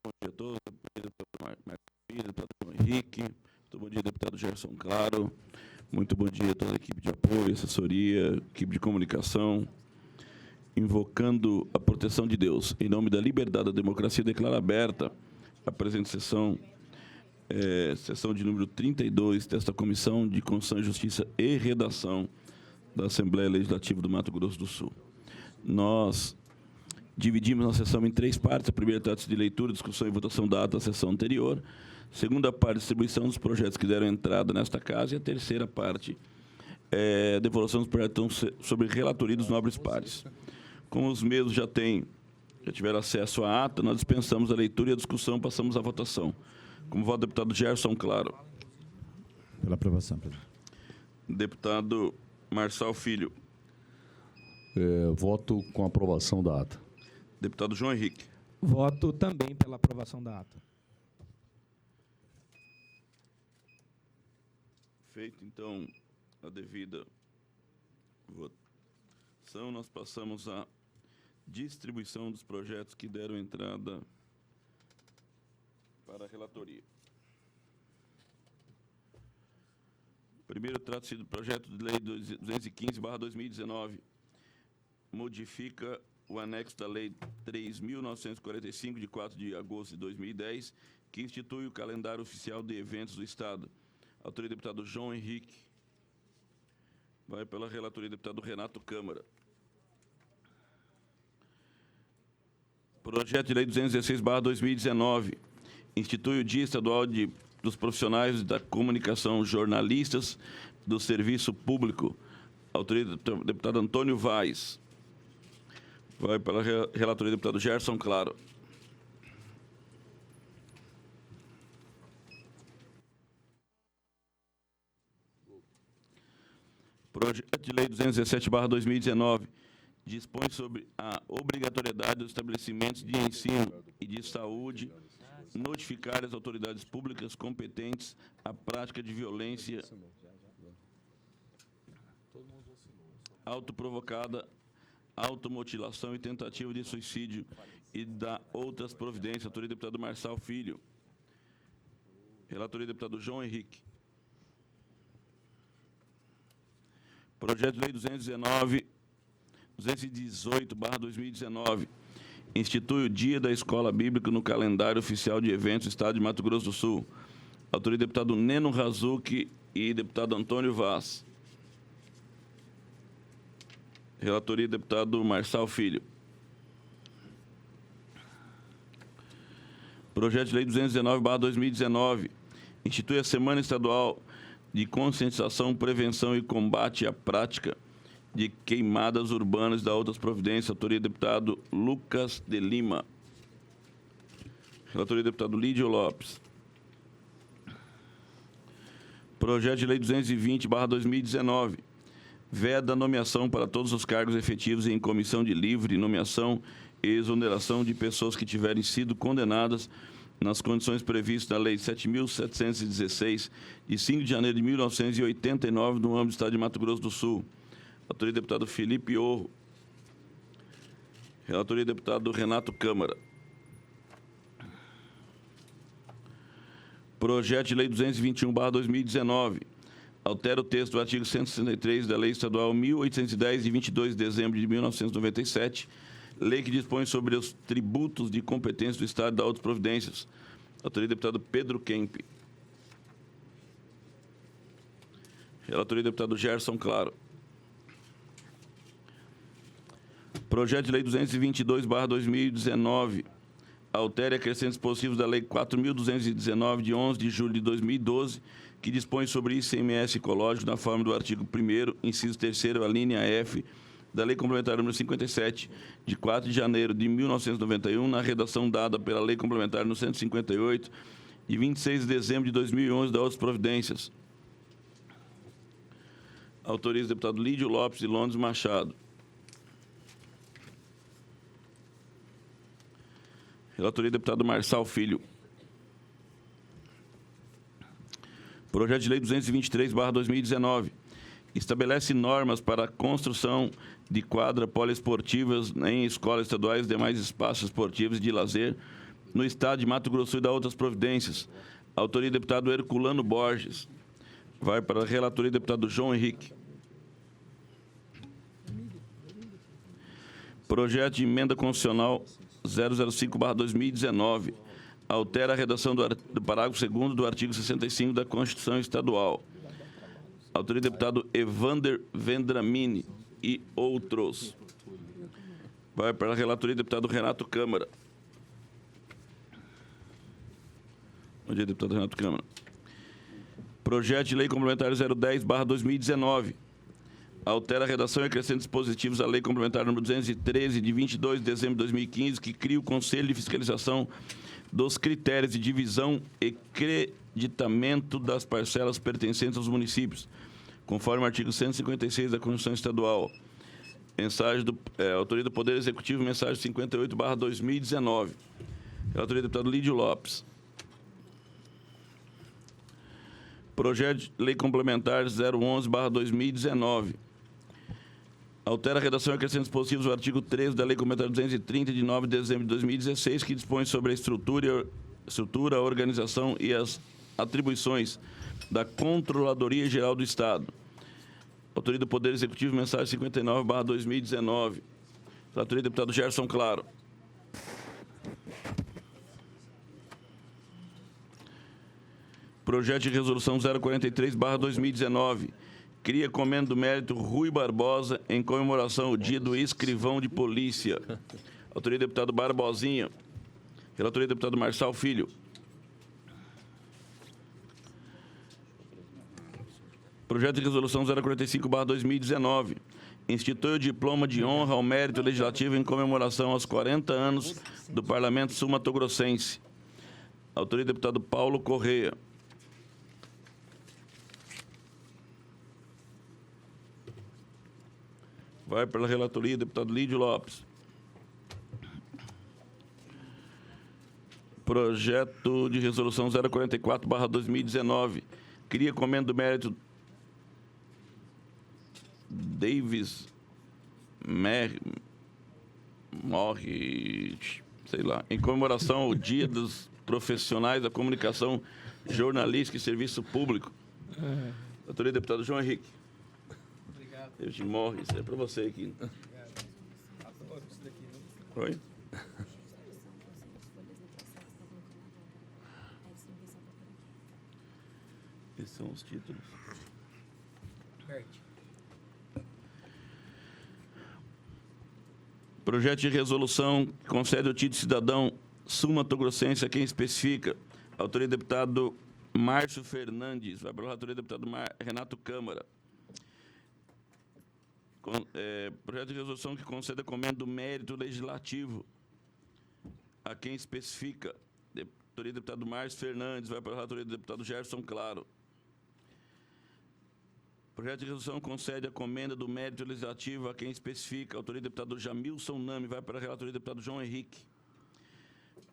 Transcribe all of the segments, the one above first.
Bom dia a todos. Bom dia, deputado Marcos Filho, deputado João Henrique. Muito bom dia, deputado Gerson Claro. Muito bom dia a toda a equipe de apoio, assessoria, equipe de comunicação. Invocando a proteção de Deus, em nome da liberdade da democracia, declaro aberta a presente sessão, sessão de número 32 desta Comissão de Constituição, Justiça e Redação da Assembleia Legislativa do Mato Grosso do Sul. Nós dividimos a sessão em 3 partes. A primeira trata-se de leitura, discussão e votação da ata da sessão anterior. A segunda parte, distribuição dos projetos que deram entrada nesta casa. E a terceira parte, devolução dos projetos sobre relatoria dos nobres pares. Como os mesmos já tiveram acesso à ata, nós dispensamos a leitura e a discussão, passamos à votação. Como voto, deputado Gerson Claro. Pela aprovação, presidente. Deputado Marçal Filho. Voto com aprovação da ata. Deputado João Henrique. Voto também pela aprovação da ata. Feito, então, a devida votação, nós passamos à distribuição dos projetos que deram entrada para a relatoria. Primeiro, trata-se do projeto de lei 215/2019, modifica o anexo da lei 3.945, de 4 de agosto de 2010, que institui o calendário oficial de eventos do Estado. Autoria do deputado João Henrique. Vai pela relatoria do deputado Renato Câmara. Projeto de lei 216/2019, institui o Dia Estadual dos Profissionais da Comunicação, jornalistas do Serviço Público. Autoria do deputado Antônio Vaz. Vai pela relatoria do deputado Gerson Claro. Projeto de lei 217/2019 dispõe sobre a obrigatoriedade dos estabelecimentos de ensino e de saúde notificar as autoridades públicas competentes a prática de violência autoprovocada, automutilação e tentativa de suicídio e da outras providências. Autoria do deputado Marçal Filho. Relatoria do deputado João Henrique. Projeto de lei 218/2019, institui o Dia da Escola Bíblica no calendário oficial de eventos do Estado de Mato Grosso do Sul. Autoria do deputado Neno Razucchi e deputado Antônio Vaz. Relatoria do deputado Marçal Filho. Projeto de lei 219/2019, institui a Semana Estadual de Conscientização, Prevenção e Combate à Prática de Queimadas Urbanas e da outras providências. Autoria do deputado Lucas de Lima. Relatoria do deputado Lídio Lopes. Projeto de lei 220/2019, veda a nomeação para todos os cargos efetivos em comissão de livre nomeação e exoneração de pessoas que tiverem sido condenadas nas condições previstas na Lei 7.716, de 5 de janeiro de 1989, no âmbito do Estado de Mato Grosso do Sul. Autoria do deputado Felipe Orro. Relatoria do deputado Renato Câmara. Projeto de lei 221/2019, altera o texto do artigo 163 da Lei Estadual 1.810, de 22 de dezembro de 1997, lei que dispõe sobre os tributos de competência do Estado e da outras providências. Autoria do deputado Pedro Kemp. Relatoria do deputado Gerson Claro. Projeto de lei 222/2019, altera e acrescenta dispositivos da Lei 4.219, de 11 de julho de 2012, que dispõe sobre ICMS ecológico na forma do artigo 1º, inciso 3º, a linha F, da Lei Complementar número 57, de 4 de janeiro de 1991, na redação dada pela Lei Complementar número 158, de 26 de dezembro de 2011, da outras providências. Autoriza o deputado Lídio Lopes de Londres Machado. Relatoria do deputado Marçal Filho. Projeto de lei 223/2019, estabelece normas para a construção de quadras poliesportivas em escolas estaduais e demais espaços esportivos e de lazer no Estado de Mato Grosso e da outras providências. Autoria do deputado Herculano Borges. Vai para a relatoria do deputado João Henrique. Projeto de emenda constitucional 005/2019. Altera a redação do parágrafo 2º do artigo 65 da Constituição Estadual. Autoria do deputado Evander Vendramini e outros. Vai para a relatoria do deputado Renato Câmara. Bom dia, deputado Renato Câmara. Projeto de lei complementar 010/2019. Altera a redação e acrescenta dispositivos à lei complementar número 213, de 22 de dezembro de 2015, que cria o Conselho de Fiscalização dos critérios de divisão e creditamento das parcelas pertencentes aos municípios, conforme o artigo 156 da Constituição Estadual. Mensagem autoria do Poder Executivo, mensagem 58/2019. Autoria do deputado Lídio Lopes. Projeto de lei complementar 011/2019. Altera a redação e acrescenta dispositivos do artigo 13 da Lei Complementar 230, de 9 de dezembro de 2016, que dispõe sobre a estrutura, a organização e as atribuições da Controladoria Geral do Estado. Autoria do Poder Executivo, mensagem 59/2019. Autoria do deputado Gerson Claro. Projeto de resolução 043/2019. Cria comenda do mérito Rui Barbosa em comemoração ao Dia do Escrivão de Polícia. Autoria do deputado Barbosinha. Relatoria do deputado Marçal Filho. Projeto de resolução 045/2019. Institui o diploma de honra ao mérito legislativo em comemoração aos 40 anos do Parlamento Sul-Mato-Grossense. Autoria do deputado Paulo Correia. Vai pela relatoria, deputado Lídio Lopes. Projeto de resolução 044/2019. Cria comenda do mérito Davis morre, sei lá, em comemoração ao Dia dos Profissionais da Comunicação Jornalística e Serviço Público. Autoria do deputado João Henrique. Deus te morre, isso é para você aqui. Adoro isso daqui. Oi? Esses são os títulos. Projeto de resolução que concede o título de cidadão sul-mato-grossense a quem especifica. Autoria do deputado Márcio Fernandes. Vai para a autoria do deputado Renato Câmara. Projeto de resolução que concede a comenda do mérito legislativo a quem especifica. Autoria do deputado Márcio Fernandes. Vai para a autoria do deputado Gerson Claro. Projeto de resolução concede a comenda do mérito legislativo a quem especifica. Autoria do deputado Jamilson Nami. Vai para a relatoria do deputado João Henrique.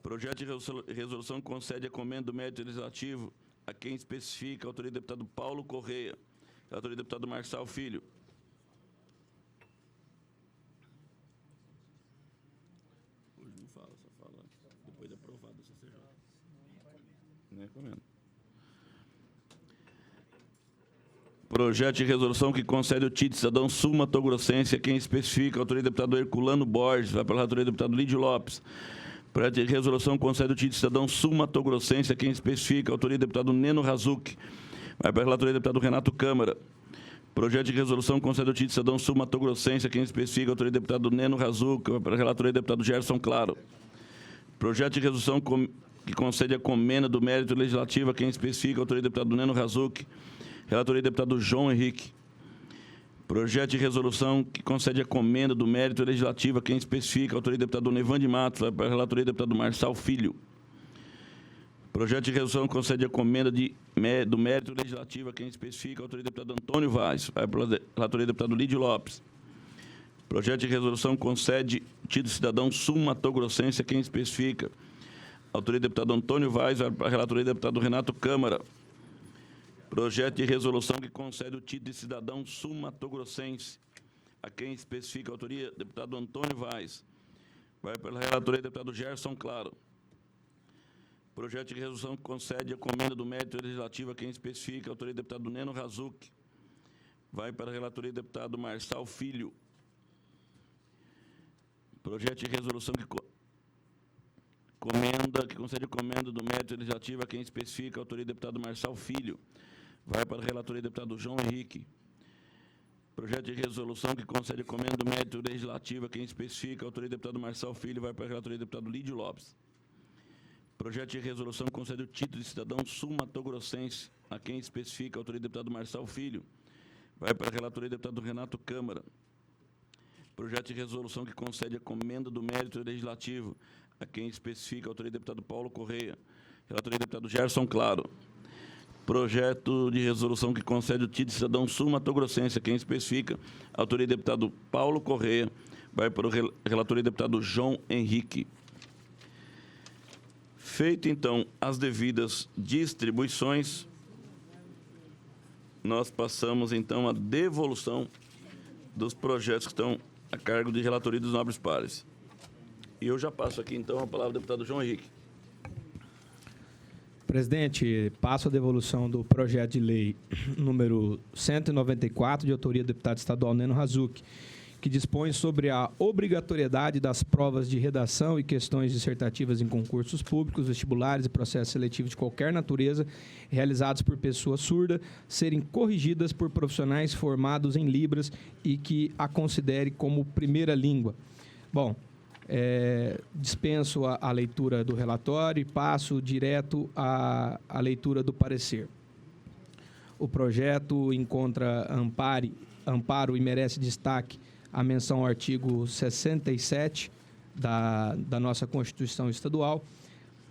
Projeto de resolução concede a comenda do mérito legislativo a quem especifica. Autoria do deputado Paulo Correia. Relatoria do deputado Marçal Filho. Hoje não fala, só fala depois de aprovado essa CJ. Não recomendo. Projeto de resolução que concede o título de cidadão sul-mato-grossense a quem especifica. Autoria do deputado Herculano Borges. Vai pela autoria do deputado Lídio Lopes. Projeto de resolução concede o título de cidadão sul-mato-grossense a quem especifica. Autoria do deputado Neno Razuc. Vai pela autoria do deputado Renato Câmara. Projeto de resolução concede o título de cidadão sul-mato-grossense a quem especifica. Autoria do deputado Neno Razuc. Vai pela relatoria do deputado Gerson Claro. Projeto de resolução que concede a comenda do mérito legislativo a quem especifica. Autoria do deputado Neno Razuc. Relatoria do deputado João Henrique. Projeto de resolução que concede a comenda do mérito legislativo a quem especifica. Autoria do deputado Nevan de Matos. Vai para a relatoria do deputado Marçal Filho. Projeto de resolução que concede a comenda do mérito legislativo a quem especifica. Autoria do deputado Antônio Vaz. Vai para a relatoria do deputado Lídio Lopes. Projeto de resolução que concede título de cidadão sul-mato-grossense a quem especifica. Autoria do deputado Antônio Vaz. Vai para a relatoria do deputado Renato Câmara. Projeto de resolução que concede o título de cidadão sul-mato-grossense a quem especifica. Autoria do deputado Antônio Vaz. Vai pela relatoria do deputado Gerson Claro. Projeto de resolução que concede a comenda do mérito legislativo a quem especifica, a autoria do deputado Neno Razuc. Vai para a relatoria do deputado Marçal Filho. Projeto de resolução que concede a comenda do mérito legislativo a quem especifica, a autoria do deputado Marçal Filho. Vai para a relatoria do deputado João Henrique. Projeto de resolução que concede a comenda do mérito legislativo a quem especifica, a autoria do deputado Marçal Filho. Vai para a relatoria do deputado Lídio Lopes. Projeto de resolução que concede o título de cidadão sul-matogrossense a quem especifica, a autoria do deputado Marçal Filho. Vai para a relatoria do deputado Renato Câmara. Projeto de resolução que concede a comenda do mérito legislativo a quem especifica, a autoria do deputado Paulo Correia. Relatoria do deputado Gerson Claro. Projeto de resolução que concede o título de cidadão sul-matogrossense a quem especifica, a autoria do deputado Paulo Correia. Vai para a relatoria do deputado João Henrique. Feito, então, as devidas distribuições, nós passamos, então, à devolução dos projetos que estão a cargo de relatoria dos nobres pares. E eu já passo aqui, então, a palavra ao deputado João Henrique. Presidente, passo a devolução do projeto de lei número 194, de autoria do deputado estadual Neno Razuc, que dispõe sobre a obrigatoriedade das provas de redação e questões dissertativas em concursos públicos, vestibulares e processos seletivos de qualquer natureza realizados por pessoa surda serem corrigidas por profissionais formados em Libras e que a considere como primeira língua. Bom, dispenso a leitura do relatório e passo direto à leitura do parecer. O projeto encontra amparo e merece destaque a menção ao artigo 67 da nossa Constituição Estadual,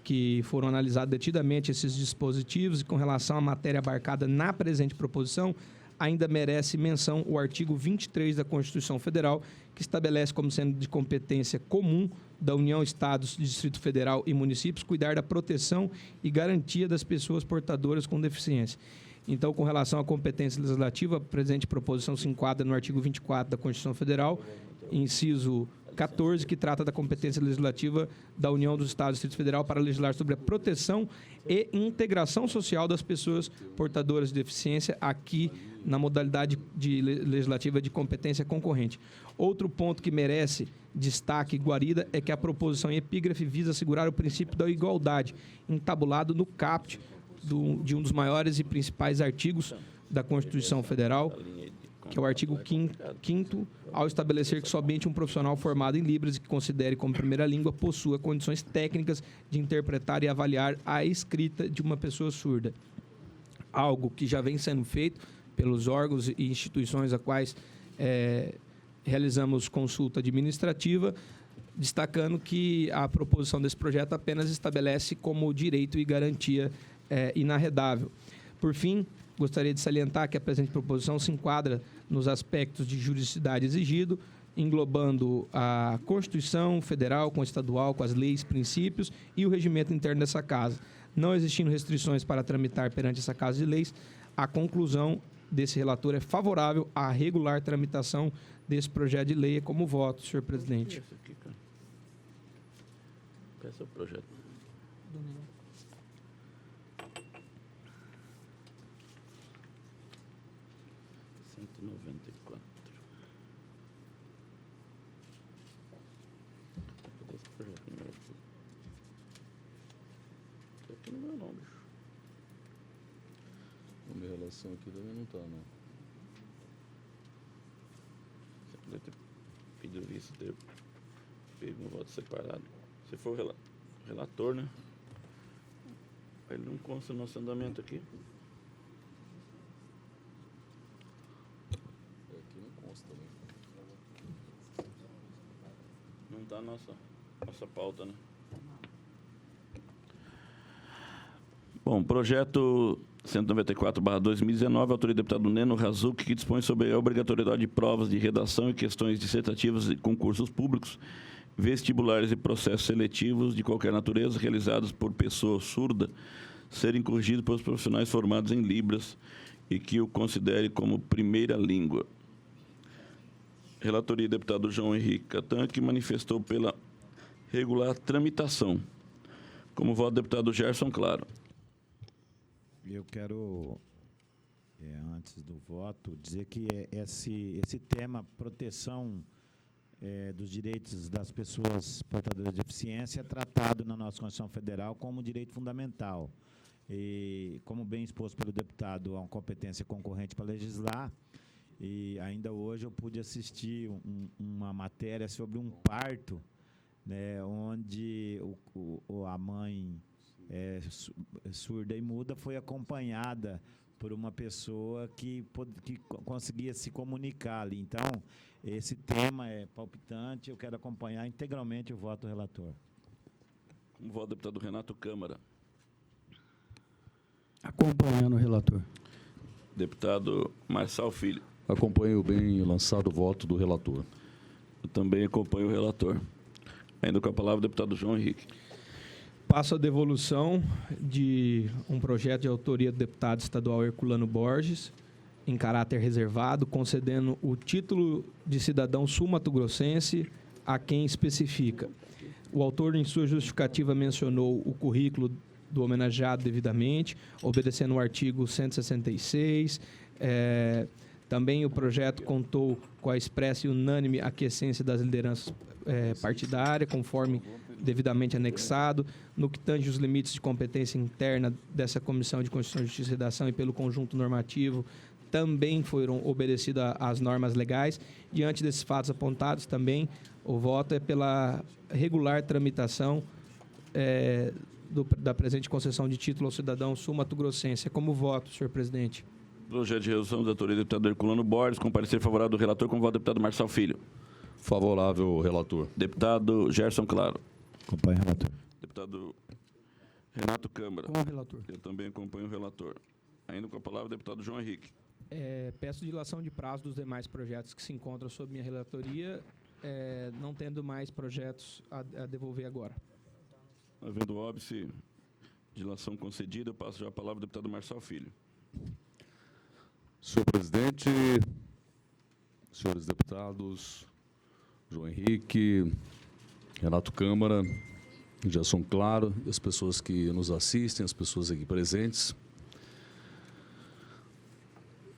que foram analisados detidamente esses dispositivos e com relação à matéria abarcada na presente proposição, ainda merece menção o artigo 23 da Constituição Federal, que estabelece como sendo de competência comum da União, Estados, Distrito Federal e municípios cuidar da proteção e garantia das pessoas portadoras com deficiência. Então, com relação à competência legislativa, a presente proposição se enquadra no artigo 24 da Constituição Federal, inciso 14, que trata da competência legislativa da União dos Estados e Distrito Federal para legislar sobre a proteção e integração social das pessoas portadoras de deficiência, aqui na modalidade legislativa de competência concorrente. Outro ponto que merece destaque e guarida é que a proposição em epígrafe visa assegurar o princípio da igualdade, entabulado no caput de um dos maiores e principais artigos da Constituição Federal, que é o artigo 5º, ao estabelecer que somente um profissional formado em Libras e que considere como primeira língua possua condições técnicas de interpretar e avaliar a escrita de uma pessoa surda. Algo que já vem sendo feito pelos órgãos e instituições a quais realizamos consulta administrativa, destacando que a proposição desse projeto apenas estabelece como direito e garantia inarredável. Por fim, gostaria de salientar que a presente proposição se enquadra nos aspectos de juridicidade exigido, englobando a Constituição Federal com a estadual, com as leis, princípios e o regimento interno dessa casa. Não existindo restrições para tramitar perante essa casa de leis, a conclusão desse relator é favorável à regular tramitação desse projeto de lei como voto, senhor presidente. Esse é o projeto. Aqui não é não, bicho. A minha relação aqui também não está, não. Você poderia ter pedido isso, ter pego um voto separado. Se for relator, né? Ele não consta no nosso andamento aqui. Aqui não consta, né? Não está na nossa pauta, né? Bom, projeto 194/2019, autoria do deputado Neno Razuc, que dispõe sobre a obrigatoriedade de provas de redação e questões dissertativas de concursos públicos, vestibulares e processos seletivos de qualquer natureza realizados por pessoa surda serem corrigidos pelos profissionais formados em Libras e que o considere como primeira língua. Relatoria do deputado João Henrique Catan, que manifestou pela regular tramitação. Como voto, deputado Gerson Claro. Eu quero, antes do voto, dizer que esse tema, proteção dos direitos das pessoas portadoras de deficiência, é tratado na nossa Constituição Federal como direito fundamental. E, como bem exposto pelo deputado, há uma competência concorrente para legislar. E ainda hoje eu pude assistir uma matéria sobre um parto, né, onde a mãe surda e muda foi acompanhada por uma pessoa que conseguia se comunicar ali. Então, esse tema é palpitante, eu quero acompanhar integralmente o voto do relator. Como voto, deputado Renato Câmara. Acompanhando o relator. Deputado Marçal Filho. Acompanho o bem lançado o voto do relator. Eu também acompanho o relator. Ainda com a palavra, o deputado João Henrique. Passo a devolução de um projeto de autoria do deputado estadual Herculano Borges, em caráter reservado, concedendo o título de cidadão sul-mato-grossense a quem especifica. O autor, em sua justificativa, mencionou o currículo do homenageado devidamente, obedecendo o artigo 166. Também o projeto contou com a expressa e unânime aquiescência das lideranças partidárias, conforme devidamente anexado, no que tange os limites de competência interna dessa Comissão de Constituição, Justiça e Redação e pelo conjunto normativo, também foram obedecidas às normas legais. Diante desses fatos apontados, também o voto é pela regular tramitação da presente concessão de título ao cidadão sul-mato-grossense. É como voto, senhor presidente. Projeto de resolução da autoria do deputado Herculano Borges, com parecer favorável do relator, com voto do deputado Marçal Filho. Favorável, relator. Deputado Gerson Claro. Acompanho o relator. Deputado Renato Câmara. Com o relator. Eu também acompanho o relator. Ainda com a palavra, o deputado João Henrique. Peço dilação de prazo dos demais projetos que se encontram sob minha relatoria, não tendo mais projetos a devolver agora. Havendo óbice, dilação concedida, eu passo já a palavra ao deputado Marçal Filho. Senhor presidente, senhores deputados, João Henrique, Renato Câmara, Gerson Claro, e as pessoas que nos assistem, as pessoas aqui presentes.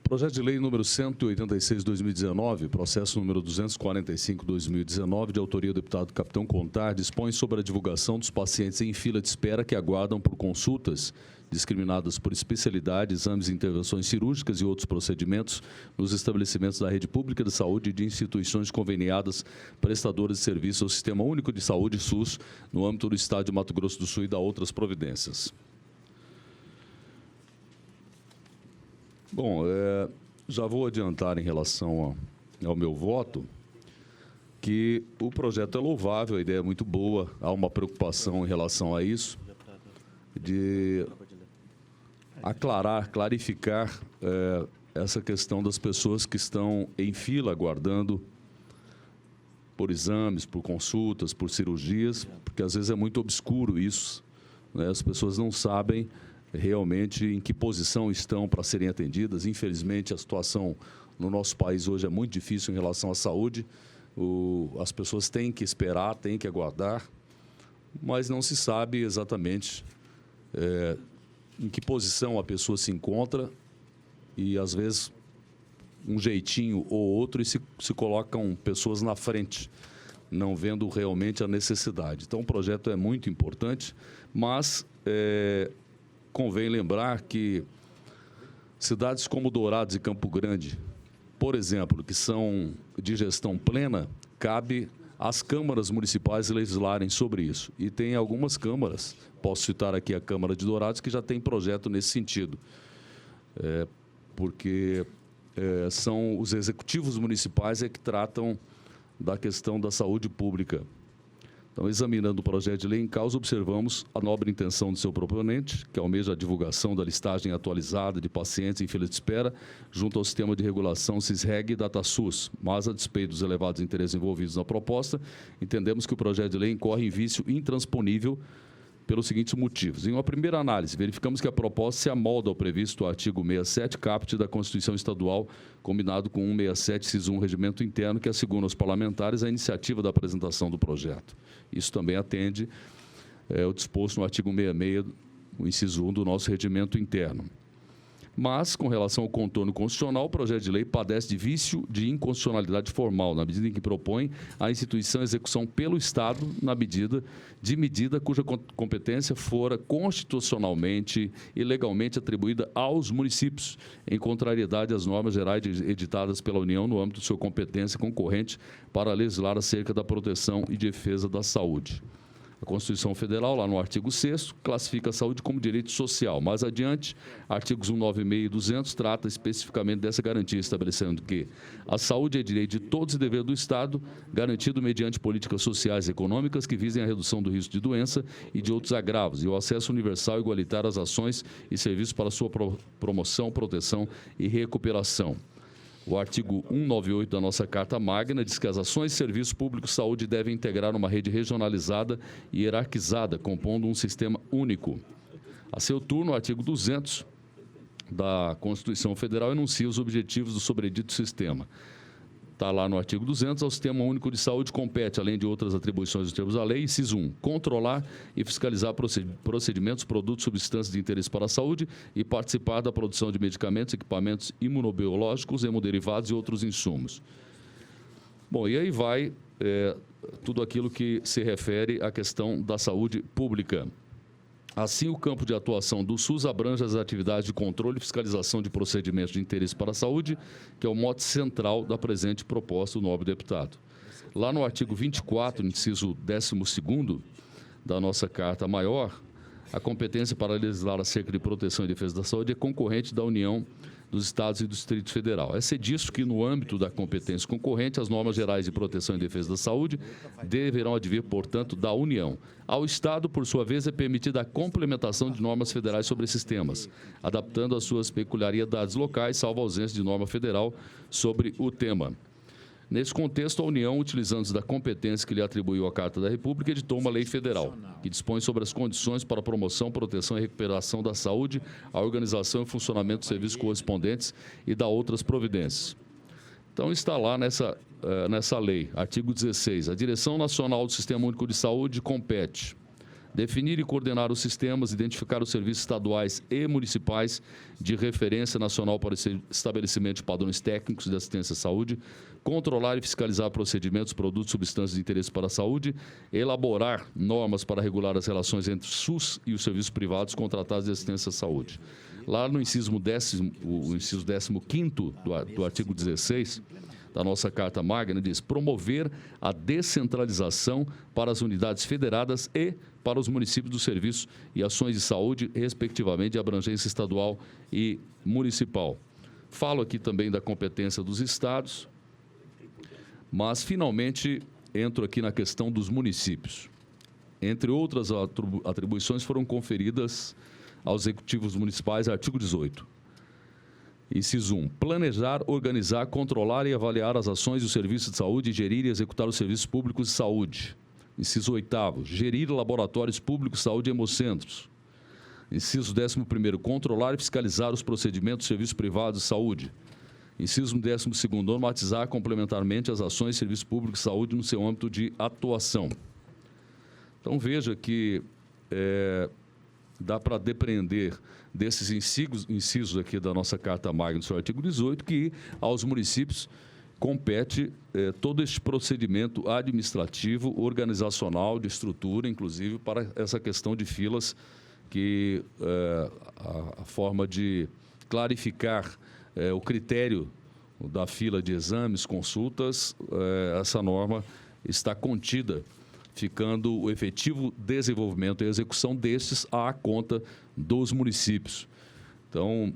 Projeto de lei número 186/2019, processo número 245/2019, de autoria do deputado Capitão Contar, dispõe sobre a divulgação dos pacientes em fila de espera que aguardam por consultas discriminadas por especialidade, exames e intervenções cirúrgicas e outros procedimentos nos estabelecimentos da rede pública de saúde e de instituições conveniadas prestadoras de serviço ao Sistema Único de Saúde, SUS, no âmbito do Estado de Mato Grosso do Sul e da outras providências. Bom, já vou adiantar em relação ao meu voto que o projeto é louvável, a ideia é muito boa, há uma preocupação em relação a isso, de aclarar, clarificar essa questão das pessoas que estão em fila aguardando por exames, por consultas, por cirurgias, porque às vezes é muito obscuro isso, né? As pessoas não sabem realmente em que posição estão para serem atendidas. Infelizmente, a situação no nosso país hoje é muito difícil em relação à saúde. As pessoas têm que esperar, têm que aguardar, mas não se sabe exatamente em que posição a pessoa se encontra e, às vezes, um jeitinho ou outro e se colocam pessoas na frente, não vendo realmente a necessidade. Então, o projeto é muito importante, mas convém lembrar que cidades como Dourados e Campo Grande, por exemplo, que são de gestão plena, cabe às câmaras municipais legislarem sobre isso. E tem algumas câmaras, posso citar aqui a Câmara de Dourados, que já tem projeto nesse sentido. Porque são os executivos municipais que tratam da questão da saúde pública. Então, examinando o projeto de lei em causa, observamos a nobre intenção do seu proponente, que almeja a divulgação da listagem atualizada de pacientes em fila de espera junto ao sistema de regulação SISREG e DataSUS. Mas, a despeito dos elevados interesses envolvidos na proposta, entendemos que o projeto de lei incorre em vício intransponível pelos seguintes motivos. Em uma primeira análise, verificamos que a proposta se amolda ao previsto artigo 67, caput da Constituição Estadual, combinado com 167, CIS1, Regimento Interno, que assegura aos parlamentares a iniciativa da apresentação do projeto. Isso também atende o disposto no artigo 66, o inciso 1 do nosso regimento interno. Mas, com relação ao contorno constitucional, o projeto de lei padece de vício de inconstitucionalidade formal, na medida em que propõe a instituição e execução pelo Estado de medida cuja competência fora constitucionalmente e legalmente atribuída aos municípios, em contrariedade às normas gerais editadas pela União no âmbito de sua competência concorrente para legislar acerca da proteção e defesa da saúde. A Constituição Federal, lá no artigo 6º, classifica a saúde como direito social. Mais adiante, artigos 196 e 200 trata especificamente dessa garantia, estabelecendo que a saúde é direito de todos e dever do Estado, garantido mediante políticas sociais e econômicas que visem a redução do risco de doença e de outros agravos, e o acesso universal e igualitário às ações e serviços para sua promoção, proteção e recuperação. O artigo 198 da nossa Carta Magna diz que as ações de serviço público de saúde devem integrar uma rede regionalizada e hierarquizada, compondo um sistema único. A seu turno, o artigo 200 da Constituição Federal enuncia os objetivos do sobredito sistema. Está lá no artigo 200, ao Sistema Único de Saúde compete, além de outras atribuições dos termos da lei, inciso 1, controlar e fiscalizar procedimentos, produtos, substâncias de interesse para a saúde e participar da produção de medicamentos, equipamentos imunobiológicos, hemoderivados e outros insumos. Bom, e aí vai tudo aquilo que se refere à questão da saúde pública. Assim, o campo de atuação do SUS abrange as atividades de controle e fiscalização de procedimentos de interesse para a saúde, que é o mote central da presente proposta do nobre deputado. Lá no artigo 24, inciso 12º da nossa Carta Maior, a competência para legislar acerca de proteção e defesa da saúde é concorrente da União, dos Estados e do Distrito Federal. É disso que, no âmbito da competência concorrente, as normas gerais de proteção e defesa da saúde deverão advir, portanto, da União. Ao Estado, por sua vez, é permitida a complementação de normas federais sobre esses temas, adaptando as suas peculiaridades locais, salvo a ausência de norma federal sobre o tema. Nesse contexto, a União, utilizando-se da competência que lhe atribuiu a Carta da República, editou uma lei federal, que dispõe sobre as condições para a promoção, proteção e recuperação da saúde, a organização e funcionamento dos serviços correspondentes e da outras providências. Então, está lá nessa lei, artigo 16, a Direção Nacional do Sistema Único de Saúde compete definir e coordenar os sistemas, identificar os serviços estaduais e municipais de referência nacional para o estabelecimento de padrões técnicos de assistência à saúde, controlar e fiscalizar procedimentos, produtos, substâncias de interesse para a saúde, elaborar normas para regular as relações entre o SUS e os serviços privados contratados de assistência à saúde. Lá no inciso 15º do artigo 16 da nossa Carta Magna, diz promover a descentralização para as unidades federadas e para os municípios dos serviços e ações de saúde, respectivamente, de abrangência estadual e municipal. Falo aqui também da competência dos estados, mas, finalmente, entro aqui na questão dos municípios. Entre outras atribuições, foram conferidas aos executivos municipais, artigo 18. Inciso 1. Planejar, organizar, controlar e avaliar as ações e os serviços de saúde e gerir e executar os serviços públicos de saúde. Inciso 8º. Gerir laboratórios públicos de saúde e hemocentros. Inciso 11º. Controlar e fiscalizar os procedimentos de serviços privados de saúde. Inciso 12º. Normatizar complementarmente as ações e serviços públicos de saúde no seu âmbito de atuação. Então, veja que dá para depreender desses incisos aqui da nossa Carta Magna, do seu artigo 18, que aos municípios compete todo este procedimento administrativo, organizacional, de estrutura, inclusive para essa questão de filas, que a forma de clarificar o critério da fila de exames, consultas, essa norma está contida, ficando o efetivo desenvolvimento e execução destes à conta dos municípios. Então,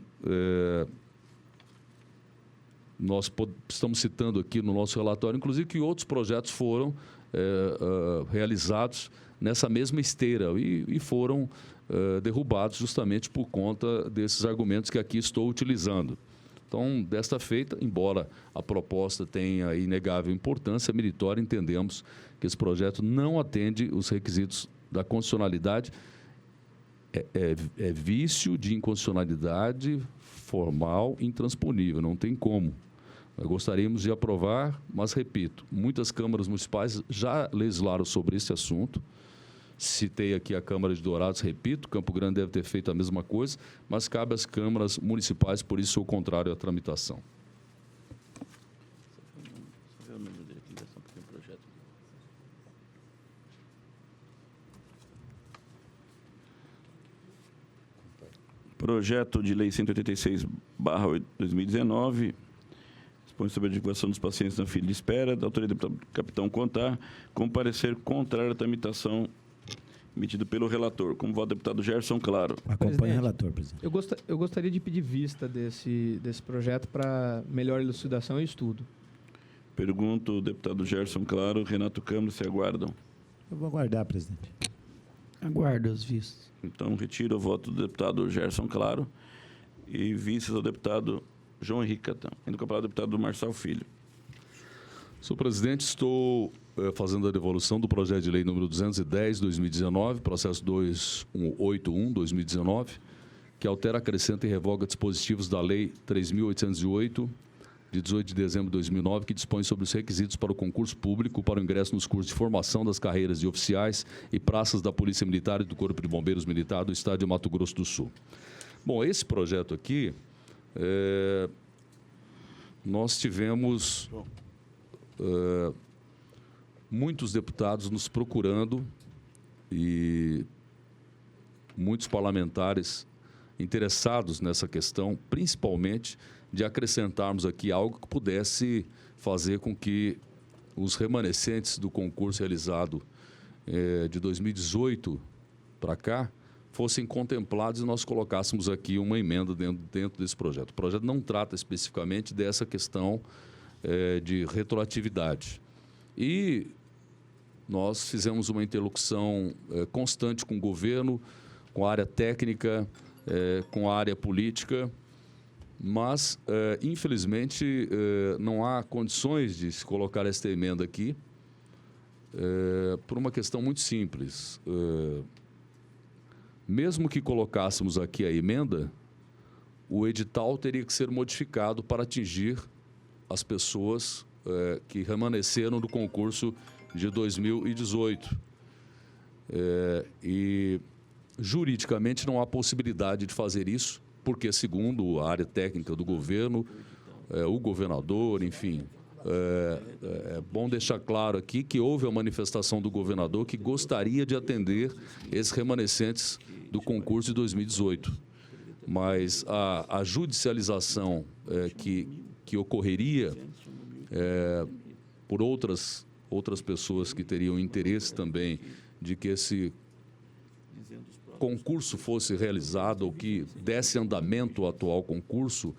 nós estamos citando aqui no nosso relatório, inclusive, que outros projetos foram realizados nessa mesma esteira e foram derrubados justamente por conta desses argumentos que aqui estou utilizando. Então, desta feita, embora a proposta tenha inegável importância meritória, entendemos que esse projeto não atende os requisitos da constitucionalidade, é vício de inconstitucionalidade formal intransponível, não tem como. Nós gostaríamos de aprovar, mas, repito, muitas câmaras municipais já legislaram sobre esse assunto citei aqui a Câmara de Dourados, repito, Campo Grande deve ter feito a mesma coisa, mas cabe às câmaras municipais, por isso sou contrário à tramitação. Projeto de Lei 186/2019, dispõe sobre a adequação dos pacientes na fila de espera, da autoria do deputado Capitão Contar, com parecer contrário à tramitação emitido pelo relator. Como voto do deputado Gerson Claro. Acompanhe Presidente, o relator, presidente. Eu gostaria de pedir vista desse projeto para melhor elucidação e estudo. Pergunto ao deputado Gerson Claro, Renato Câmara, se aguardam. Eu vou aguardar, presidente. Aguardo os vistos. Então, retiro o voto do deputado Gerson Claro e vistas ao deputado João Henrique Catão. Indo com a palavra ao deputado Marçal Filho. Senhor presidente, estou fazendo a devolução do projeto de lei número 210/2019, processo 2181/2019, que altera, acrescenta e revoga dispositivos da Lei 3.808, de 18 de dezembro de 2009, que dispõe sobre os requisitos para o concurso público para o ingresso nos cursos de formação das carreiras de oficiais e praças da Polícia Militar e do Corpo de Bombeiros Militar do Estado de Mato Grosso do Sul. Bom, esse projeto aqui, nós tivemos muitos deputados nos procurando e muitos parlamentares interessados nessa questão, principalmente de acrescentarmos aqui algo que pudesse fazer com que os remanescentes do concurso realizado de 2018 para cá fossem contemplados e nós colocássemos aqui uma emenda dentro desse projeto. O projeto não trata especificamente dessa questão de retroatividade. E nós fizemos uma interlocução constante com o governo, com a área técnica, com a área política, mas, infelizmente, não há condições de se colocar esta emenda aqui por uma questão muito simples. Mesmo que colocássemos aqui a emenda, o edital teria que ser modificado para atingir as pessoas que remanesceram do concurso de 2018. E, juridicamente, não há possibilidade de fazer isso, porque, segundo a área técnica do governo, o governador, enfim, é bom deixar claro aqui que houve a manifestação do governador que gostaria de atender esses remanescentes do concurso de 2018. Mas a judicialização que ocorreria por outras pessoas que teriam interesse também de que esse concurso fosse realizado ou que desse andamento ao atual concurso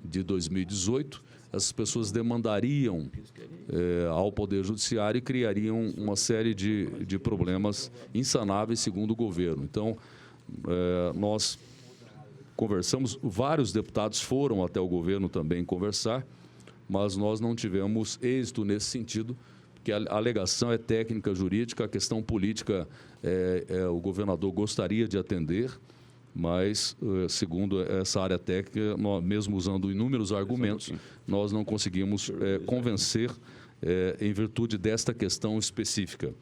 de 2018, essas pessoas demandariam ao Poder Judiciário e criariam uma série de problemas insanáveis, segundo o governo. Então, nós conversamos, vários deputados foram até o governo também conversar, mas nós não tivemos êxito nesse sentido, porque a alegação é técnica jurídica, a questão política o governador gostaria de atender, mas, segundo essa área técnica, nós, mesmo usando inúmeros argumentos, nós não conseguimos convencer em virtude desta questão específica.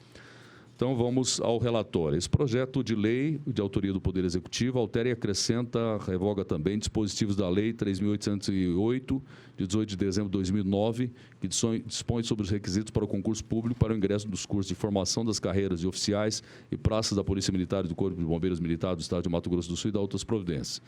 Então, vamos ao relatório. Esse projeto de lei de autoria do Poder Executivo altera e acrescenta, revoga também dispositivos da Lei 3.808, de 18 de dezembro de 2009, que dispõe sobre os requisitos para o concurso público para o ingresso dos cursos de formação das carreiras de oficiais e praças da Polícia Militar e do Corpo de Bombeiros Militar do Estado de Mato Grosso do Sul e da outras providências.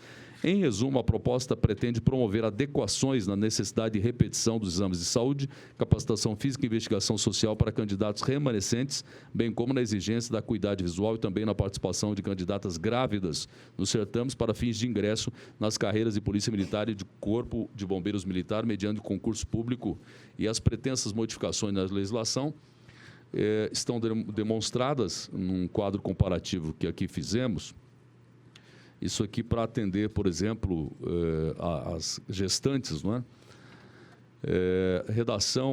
Em resumo, a proposta pretende promover adequações na necessidade de repetição dos exames de saúde, capacitação física e investigação social para candidatos remanescentes, bem como na exigência da acuidade visual e também na participação de candidatas grávidas nos certames para fins de ingresso nas carreiras de Polícia Militar e de Corpo de Bombeiros Militar mediante concurso público. E as pretensas modificações na legislação estão demonstradas num quadro comparativo que aqui fizemos. Isso aqui para atender, por exemplo, as gestantes, não é?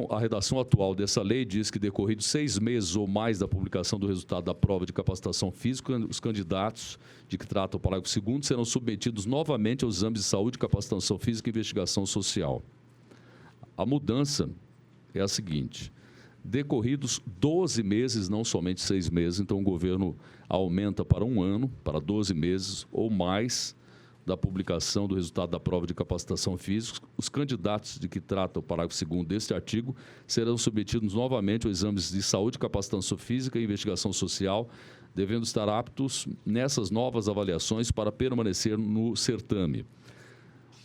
A redação atual dessa lei diz que, decorridos 6 meses ou mais da publicação do resultado da prova de capacitação física, os candidatos de que trata o parágrafo 2º serão submetidos novamente aos exames de saúde, capacitação física e investigação social. A mudança é a seguinte: decorridos 12 meses, não somente 6 meses. Então, o governo aumenta para 1 ano, para 12 meses ou mais da publicação do resultado da prova de capacitação física. Os candidatos de que trata o parágrafo 2º deste artigo serão submetidos novamente aos exames de saúde, capacitação física e investigação social, devendo estar aptos nessas novas avaliações para permanecer no certame.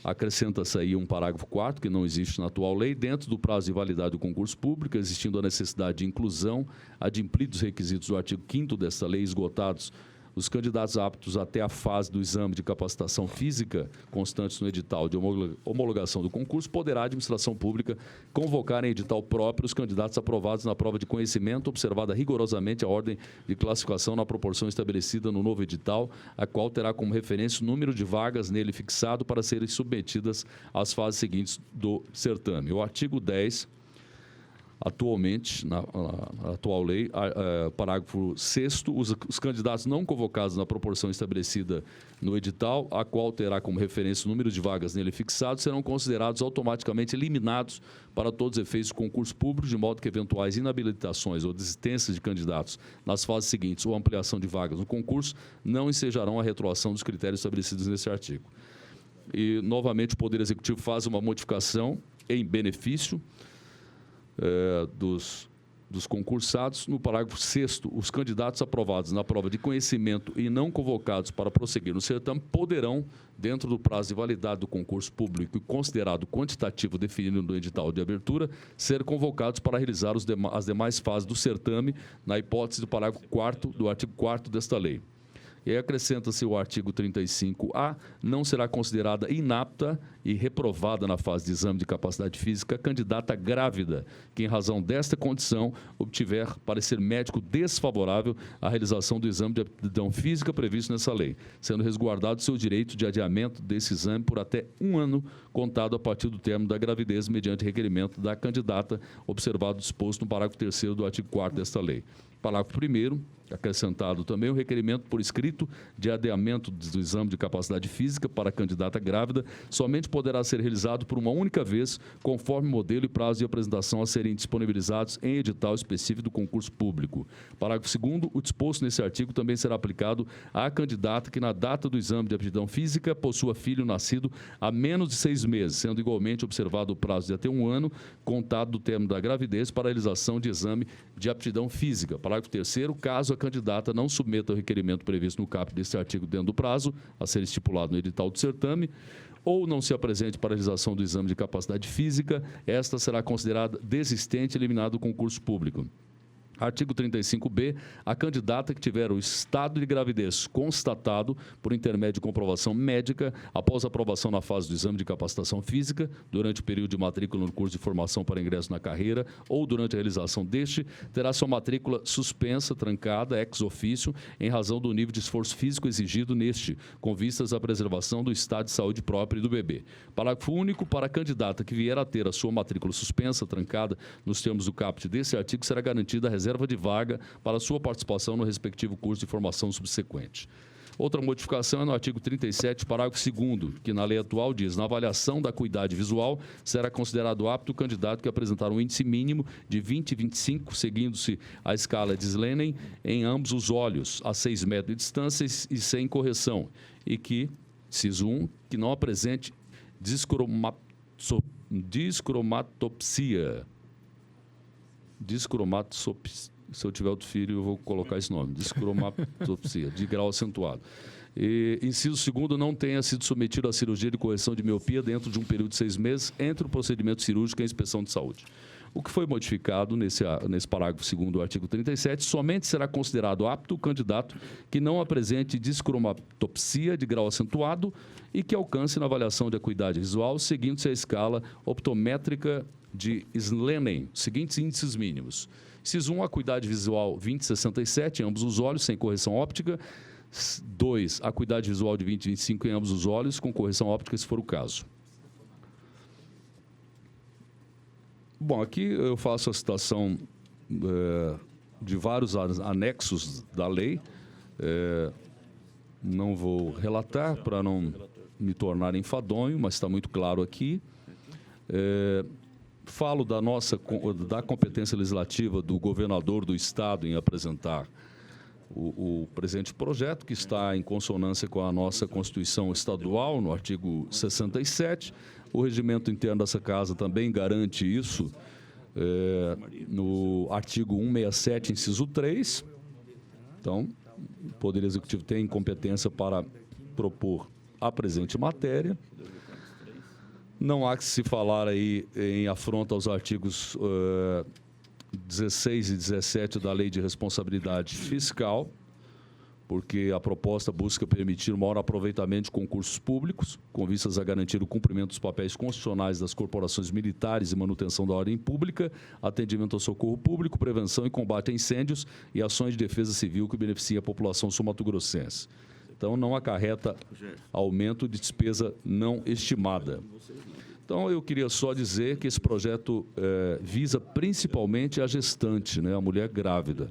Acrescenta-se aí um parágrafo 4º, que não existe na atual lei, dentro do prazo de validade do concurso público, existindo a necessidade de inclusão, adimplidos os requisitos do artigo 5º desta lei, esgotados os candidatos aptos até a fase do exame de capacitação física, constantes no edital de homologação do concurso, poderá a administração pública convocar em edital próprio os candidatos aprovados na prova de conhecimento, observada rigorosamente a ordem de classificação na proporção estabelecida no novo edital, a qual terá como referência o número de vagas nele fixado para serem submetidas às fases seguintes do certame. O artigo 10... Atualmente, na atual lei, parágrafo 6º, os candidatos não convocados na proporção estabelecida no edital, a qual terá como referência o número de vagas nele fixado, serão considerados automaticamente eliminados para todos os efeitos do concurso público, de modo que eventuais inabilitações ou desistências de candidatos nas fases seguintes ou ampliação de vagas no concurso não ensejarão a retroação dos critérios estabelecidos nesse artigo. E, novamente, o Poder Executivo faz uma modificação em benefício dos concursados. No parágrafo 6º, os candidatos aprovados na prova de conhecimento e não convocados para prosseguir no certame poderão, dentro do prazo de validade do concurso público e considerado quantitativo definido no edital de abertura, ser convocados para realizar as demais fases do certame, na hipótese do parágrafo 4º do artigo 4º desta lei. E aí acrescenta-se o artigo 35A, não será considerada inapta e reprovada na fase de exame de capacidade física a candidata grávida, que em razão desta condição obtiver parecer médico desfavorável à realização do exame de aptidão física previsto nessa lei, sendo resguardado seu direito de adiamento desse exame por até 1 ano, contado a partir do término da gravidez, mediante requerimento da candidata, observado o disposto no parágrafo 3º do artigo 4º desta lei. Parágrafo 1º, acrescentado também o requerimento por escrito de adiamento do exame de capacidade física para a candidata grávida somente poderá ser realizado por uma única vez, conforme modelo e prazo de apresentação a serem disponibilizados em edital específico do concurso público. Parágrafo 2º, o disposto nesse artigo também será aplicado à candidata que na data do exame de aptidão física possua filho nascido há menos de 6 meses, sendo igualmente observado o prazo de até 1 ano, contado do término da gravidez, para a realização de exame de aptidão física. Parágrafo 3º, caso a candidata não submeta o requerimento previsto no caput deste artigo dentro do prazo a ser estipulado no edital do certame, ou não se apresente para a realização do exame de capacidade física, esta será considerada desistente e eliminada do concurso público. Artigo 35B, a candidata que tiver o estado de gravidez constatado por intermédio de comprovação médica após aprovação na fase do exame de capacitação física, durante o período de matrícula no curso de formação para ingresso na carreira ou durante a realização deste, terá sua matrícula suspensa, trancada, ex officio, em razão do nível de esforço físico exigido neste, com vistas à preservação do estado de saúde próprio do bebê. Parágrafo único, para a candidata que vier a ter a sua matrícula suspensa, trancada, nos termos do caput desse artigo, será garantida a reserva de vaga para sua participação no respectivo curso de formação subsequente. Outra modificação é no artigo 37, parágrafo 2º, que na lei atual diz: na avaliação da acuidade visual, será considerado apto o candidato que apresentar um índice mínimo de 20 e 25, seguindo-se a escala de Slaney, em ambos os olhos, a 6 metros de distância e sem correção, e que, inciso 1, que não apresente discromatopsia. Se eu tiver outro filho, eu vou colocar esse nome, discromatopsia, de grau acentuado. E, inciso 2º, não tenha sido submetido à cirurgia de correção de miopia dentro de um período de 6 meses entre o procedimento cirúrgico e a inspeção de saúde. O que foi modificado nesse parágrafo 2º do artigo 37, somente será considerado apto o candidato que não apresente discromatopsia de grau acentuado e que alcance na avaliação de acuidade visual, seguindo-se a escala optométrica de Slaney, seguintes índices mínimos. Inciso 1, acuidade visual 20/67 em ambos os olhos, sem correção óptica. 2, acuidade visual de 20/25 em ambos os olhos, com correção óptica, se for o caso. Bom, aqui eu faço a citação de vários anexos da lei. Não vou relatar para não me tornar enfadonho, mas está muito claro aqui. falo da competência legislativa do governador do Estado em apresentar o presente projeto, que está em consonância com a nossa Constituição Estadual, no artigo 67. O regimento interno dessa Casa também garante isso, no artigo 167, inciso 3. Então, o Poder Executivo tem competência para propor a presente matéria. Não há que se falar aí em afronta aos artigos 16 e 17 da Lei de Responsabilidade Fiscal, porque a proposta busca permitir o maior aproveitamento de concursos públicos, com vistas a garantir o cumprimento dos papéis constitucionais das corporações militares e manutenção da ordem pública, atendimento ao socorro público, prevenção e combate a incêndios e ações de defesa civil que beneficiem a população sul-mato-grossense. Então, não acarreta aumento de despesa não estimada. Então, eu queria só dizer que esse projeto visa principalmente a gestante, né, a mulher grávida.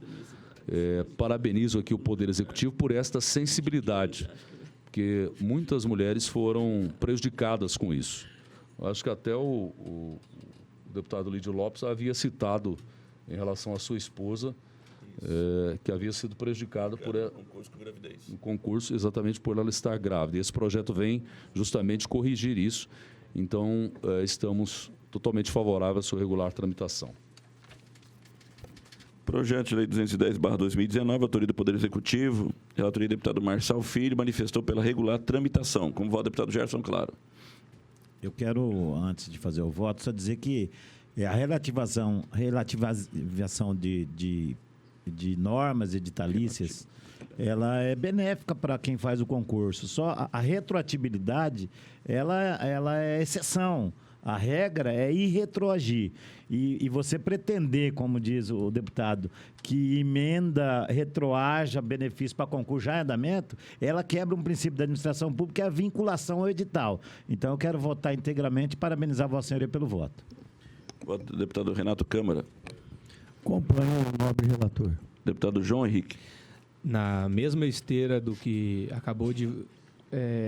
Parabenizo aqui o Poder Executivo por esta sensibilidade, porque muitas mulheres foram prejudicadas com isso. Eu acho que até o deputado Lídio Lopes havia citado em relação à sua esposa, que havia sido prejudicada por concurso com gravidez. no concurso, exatamente por ela estar grávida. E esse projeto vem justamente corrigir isso. Então, estamos totalmente favoráveis à sua regular tramitação. Projeto de Lei 210/2019, autoria do Poder Executivo, relatoria do deputado Marçal Filho, manifestou pela regular tramitação. Como voto, deputado Gerson Claro. Eu quero, antes de fazer o voto, só dizer que a relativização de normas editalícias, ela é benéfica para quem faz o concurso. Só a retroatibilidade, ela é exceção. A regra é ir retroagir. E você pretender, como diz o deputado, que emenda retroaja benefício para concurso já em andamento, ela quebra um princípio da administração pública, que é a vinculação ao edital. Então, eu quero votar integralmente e parabenizar a Vossa Senhoria pelo voto. Voto do deputado Renato Câmara. Acompanho o nobre relator. Deputado João Henrique. Na mesma esteira do que acabou de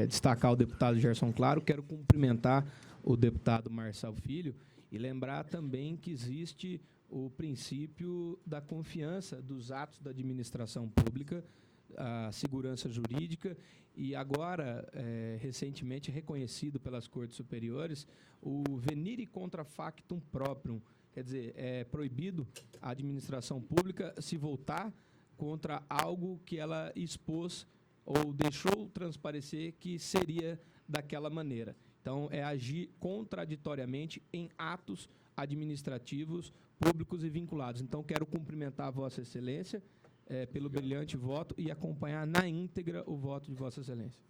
destacar o deputado Gerson Claro, quero cumprimentar o deputado Marçal Filho e lembrar também que existe o princípio da confiança dos atos da administração pública, a segurança jurídica e agora, recentemente reconhecido pelas Cortes Superiores, o venire contra factum proprium. Quer dizer, é proibido a administração pública se voltar contra algo que ela expôs ou deixou transparecer que seria daquela maneira. Então, é agir contraditoriamente em atos administrativos públicos e vinculados. Então, quero cumprimentar a Vossa Excelência pelo brilhante voto e acompanhar na íntegra o voto de Vossa Excelência.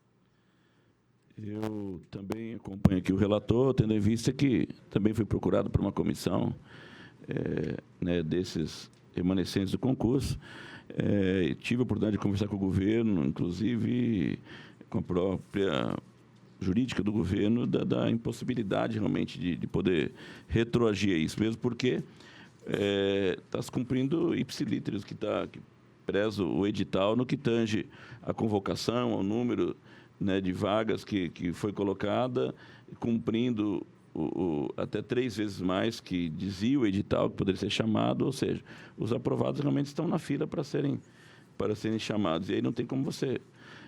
Eu também acompanho aqui o relator, tendo em vista que também fui procurado por uma comissão desses remanescentes do concurso. Tive a oportunidade de conversar com o governo, inclusive com a própria jurídica do governo, da impossibilidade realmente de poder retroagir a isso, mesmo porque está se cumprindo ipsilíteros, que preza o edital no que tange a convocação, ao número, né, de vagas que foi colocada, cumprindo até 3 vezes mais que dizia o edital que poderia ser chamado, ou seja, os aprovados realmente estão na fila para serem chamados. E aí não tem como você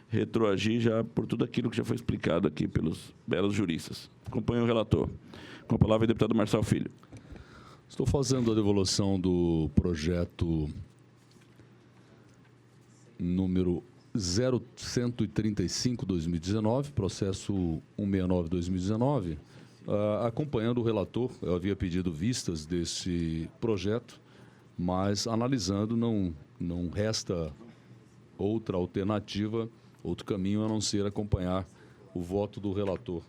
retroagir já por tudo aquilo que já foi explicado aqui pelos belos juristas. Acompanho o relator. Com a palavra, o deputado Marçal Filho. Estou fazendo a devolução do projeto número 0135/2019, processo 169/2019, acompanhando o relator. Eu havia pedido vistas desse projeto, mas analisando não resta outra alternativa, outro caminho a não ser acompanhar o voto do relator.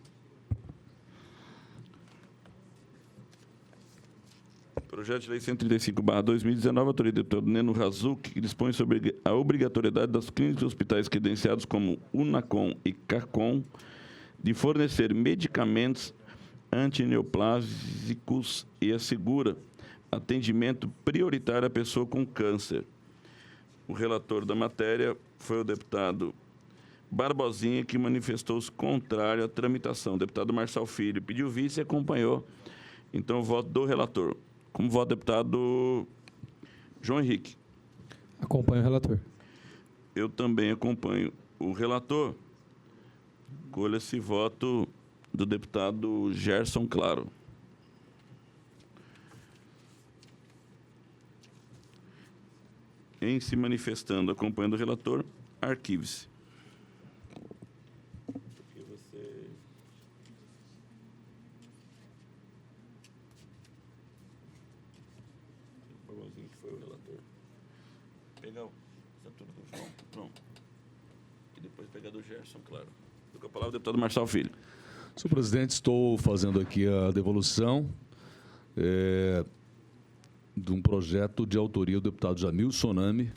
Projeto de Lei 135/2019, autoria do deputado Neno Razuk, que dispõe sobre a obrigatoriedade das clínicas e hospitais credenciados como Unacom e CACOM de fornecer medicamentos antineoplásicos e assegura atendimento prioritário à pessoa com câncer. O relator da matéria foi o deputado Barbosinha, que manifestou-se contrário à tramitação. O deputado Marçal Filho pediu vista e acompanhou Então, eu voto do relator. Como voto, deputado João Henrique. Acompanho o relator. Eu também acompanho o relator. Colha-se voto do deputado Gerson Claro. Em se manifestando, acompanhando o relator, arquive-se. Que foi o relator. Pegar essa turma do João. Pronto. E depois pegar do Gerson, claro. Com a palavra, o deputado Marçal Filho. Senhor presidente, estou fazendo aqui a devolução de um projeto de autoria do deputado Jamil Sonami,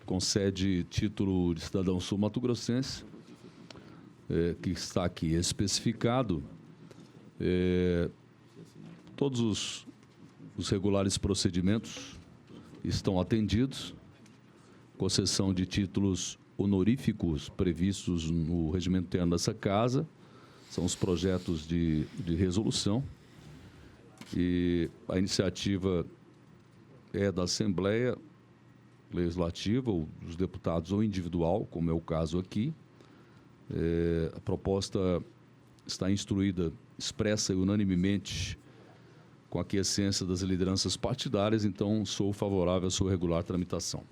concede título de cidadão sul-mato-grossense, que está aqui especificado. Todos os regulares procedimentos estão atendidos, com exceção de títulos honoríficos previstos no regimento interno dessa casa, são os projetos de resolução, e a iniciativa é da Assembleia Legislativa, ou dos deputados, ou individual, como é o caso aqui. A proposta está instruída, expressa e unanimemente com a aquiescência das lideranças partidárias, então sou favorável à sua regular tramitação.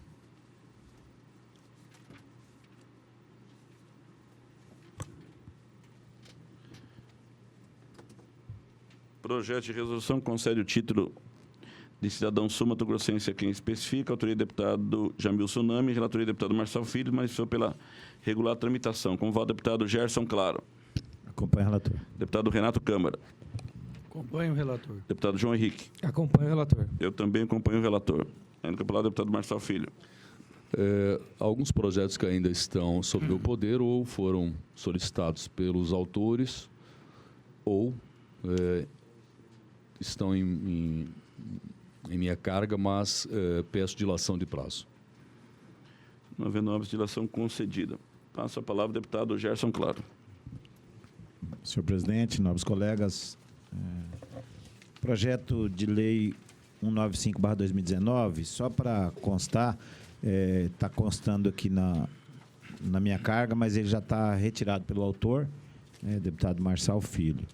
Projeto de resolução concede o título de cidadão sul-mato-grossense a quem especifica, autoria do deputado Jamil Sonami, relatoria do deputado Marçal Filho, manifestou pela regular tramitação. Como voto, deputado Gerson Claro. Acompanho o relator. Deputado Renato Câmara. Acompanho o relator. Deputado João Henrique. Acompanho o relator. Eu também acompanho o relator. Ainda com a palavra, deputado Marçal Filho. Alguns projetos que ainda estão sob meu poder ou foram solicitados pelos autores ou estão em minha carga, mas peço dilação de prazo. Não havendo obras de dilação concedida. Passo a palavra ao deputado Gerson Claro. Senhor presidente, nobres colegas, projeto de lei 195/2019, só para constar, está constando aqui na minha carga, mas ele já está retirado pelo autor, deputado Marçal Filho.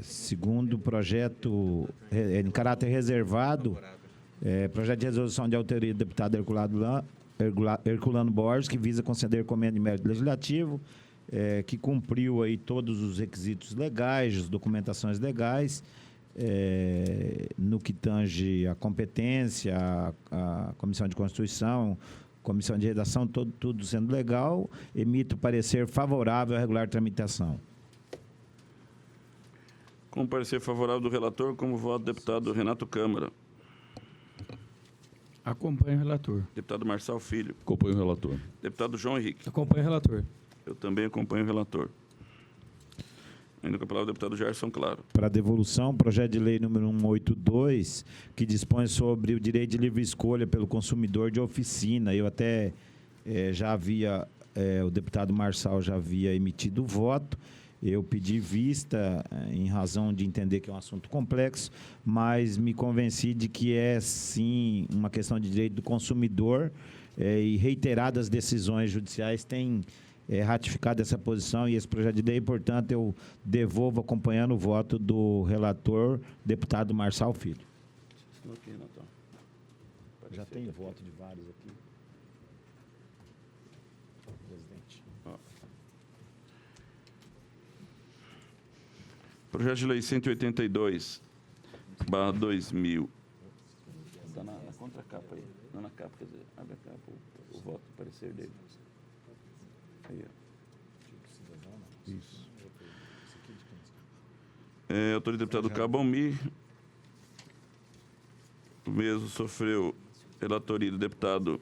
Segundo projeto, em caráter reservado, projeto de resolução de autoria do deputado Herculano Borges, que visa conceder comenda de mérito legislativo, que cumpriu aí todos os requisitos legais, as documentações legais, no que tange a competência, a Comissão de Constituição, Comissão de Redação, tudo sendo legal, emito parecer favorável à regular tramitação. Com parecer favorável do relator, como voto, deputado Renato Câmara. Acompanho o relator. Deputado Marçal Filho. Acompanho o relator. Deputado João Henrique. Acompanho o relator. Eu também acompanho o relator. Ainda com a palavra o deputado Gerson Claro. Para devolução, projeto de lei número 182, que dispõe sobre o direito de livre escolha pelo consumidor de oficina. Eu até já havia, o deputado Marçal já havia emitido o voto. Eu pedi vista em razão de entender que é um assunto complexo, mas me convenci de que é, sim, uma questão de direito do consumidor, e reiteradas decisões judiciais têm ratificado essa posição, e esse projeto de lei, portanto, eu devolvo acompanhando o voto do relator, deputado Marçal Filho. Já tem voto de vários aqui. Presidente. Projeto de lei 182/2000. Está na contracapa aí. Não na capa, quer dizer, abre a capa, o voto, o parecer dele. Aí, ó. Isso. Autoria do deputado Cabomir. O mesmo sofreu relatoria do deputado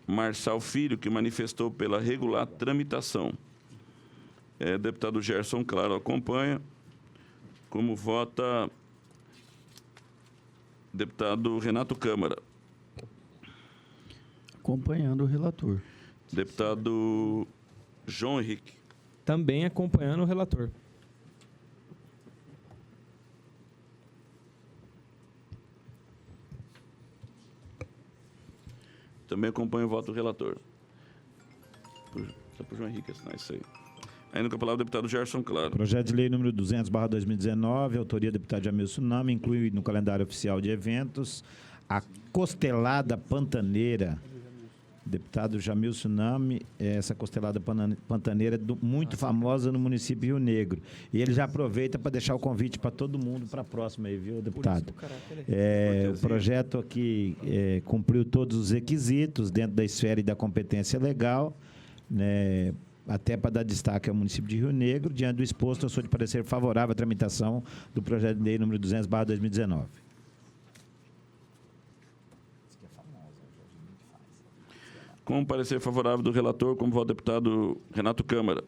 Marçal Filho, que manifestou pela regular tramitação. Deputado Gerson Claro acompanha. Como vota deputado Renato Câmara. Acompanhando o relator. Deputado João Henrique. Também acompanhando o relator. Também acompanho o voto do relator. Só para o João Henrique assinar isso aí. Ainda com a palavra o deputado Gerson Claro. Projeto de lei número 200/2019, autoria do deputado Jamilson Nami, inclui no calendário oficial de eventos a costelada pantaneira. Deputado Jamilson Nami, essa costelada pantaneira muito famosa no município de Rio Negro. E ele já aproveita para deixar o convite para todo mundo para a próxima aí, viu, deputado? O projeto aqui cumpriu todos os requisitos dentro da esfera e da competência legal, né? Até para dar destaque ao município de Rio Negro. Diante do exposto, eu sou de parecer favorável à tramitação do projeto de lei número 200/2019. Com parecer favorável do relator, como voto o deputado Renato Câmara.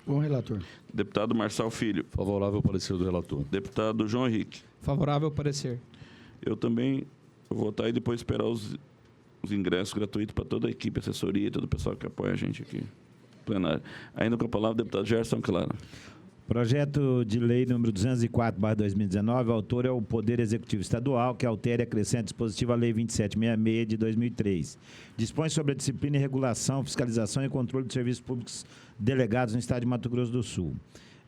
Com o relator. Deputado Marçal Filho. Favorável ao parecer do relator. Deputado João Henrique. Favorável ao parecer. Eu também vou votar e depois esperar os ingressos gratuitos para toda a equipe, assessoria, todo o pessoal que apoia a gente aqui. Plenário. Ainda com a palavra o deputado Gerson Claro. Projeto de lei número 204/2019, o autor é o Poder Executivo Estadual, que altera e acrescenta dispositivo à Lei 2766 de 2003. Dispõe sobre a disciplina e regulação, fiscalização e controle de serviços públicos delegados no Estado de Mato Grosso do Sul.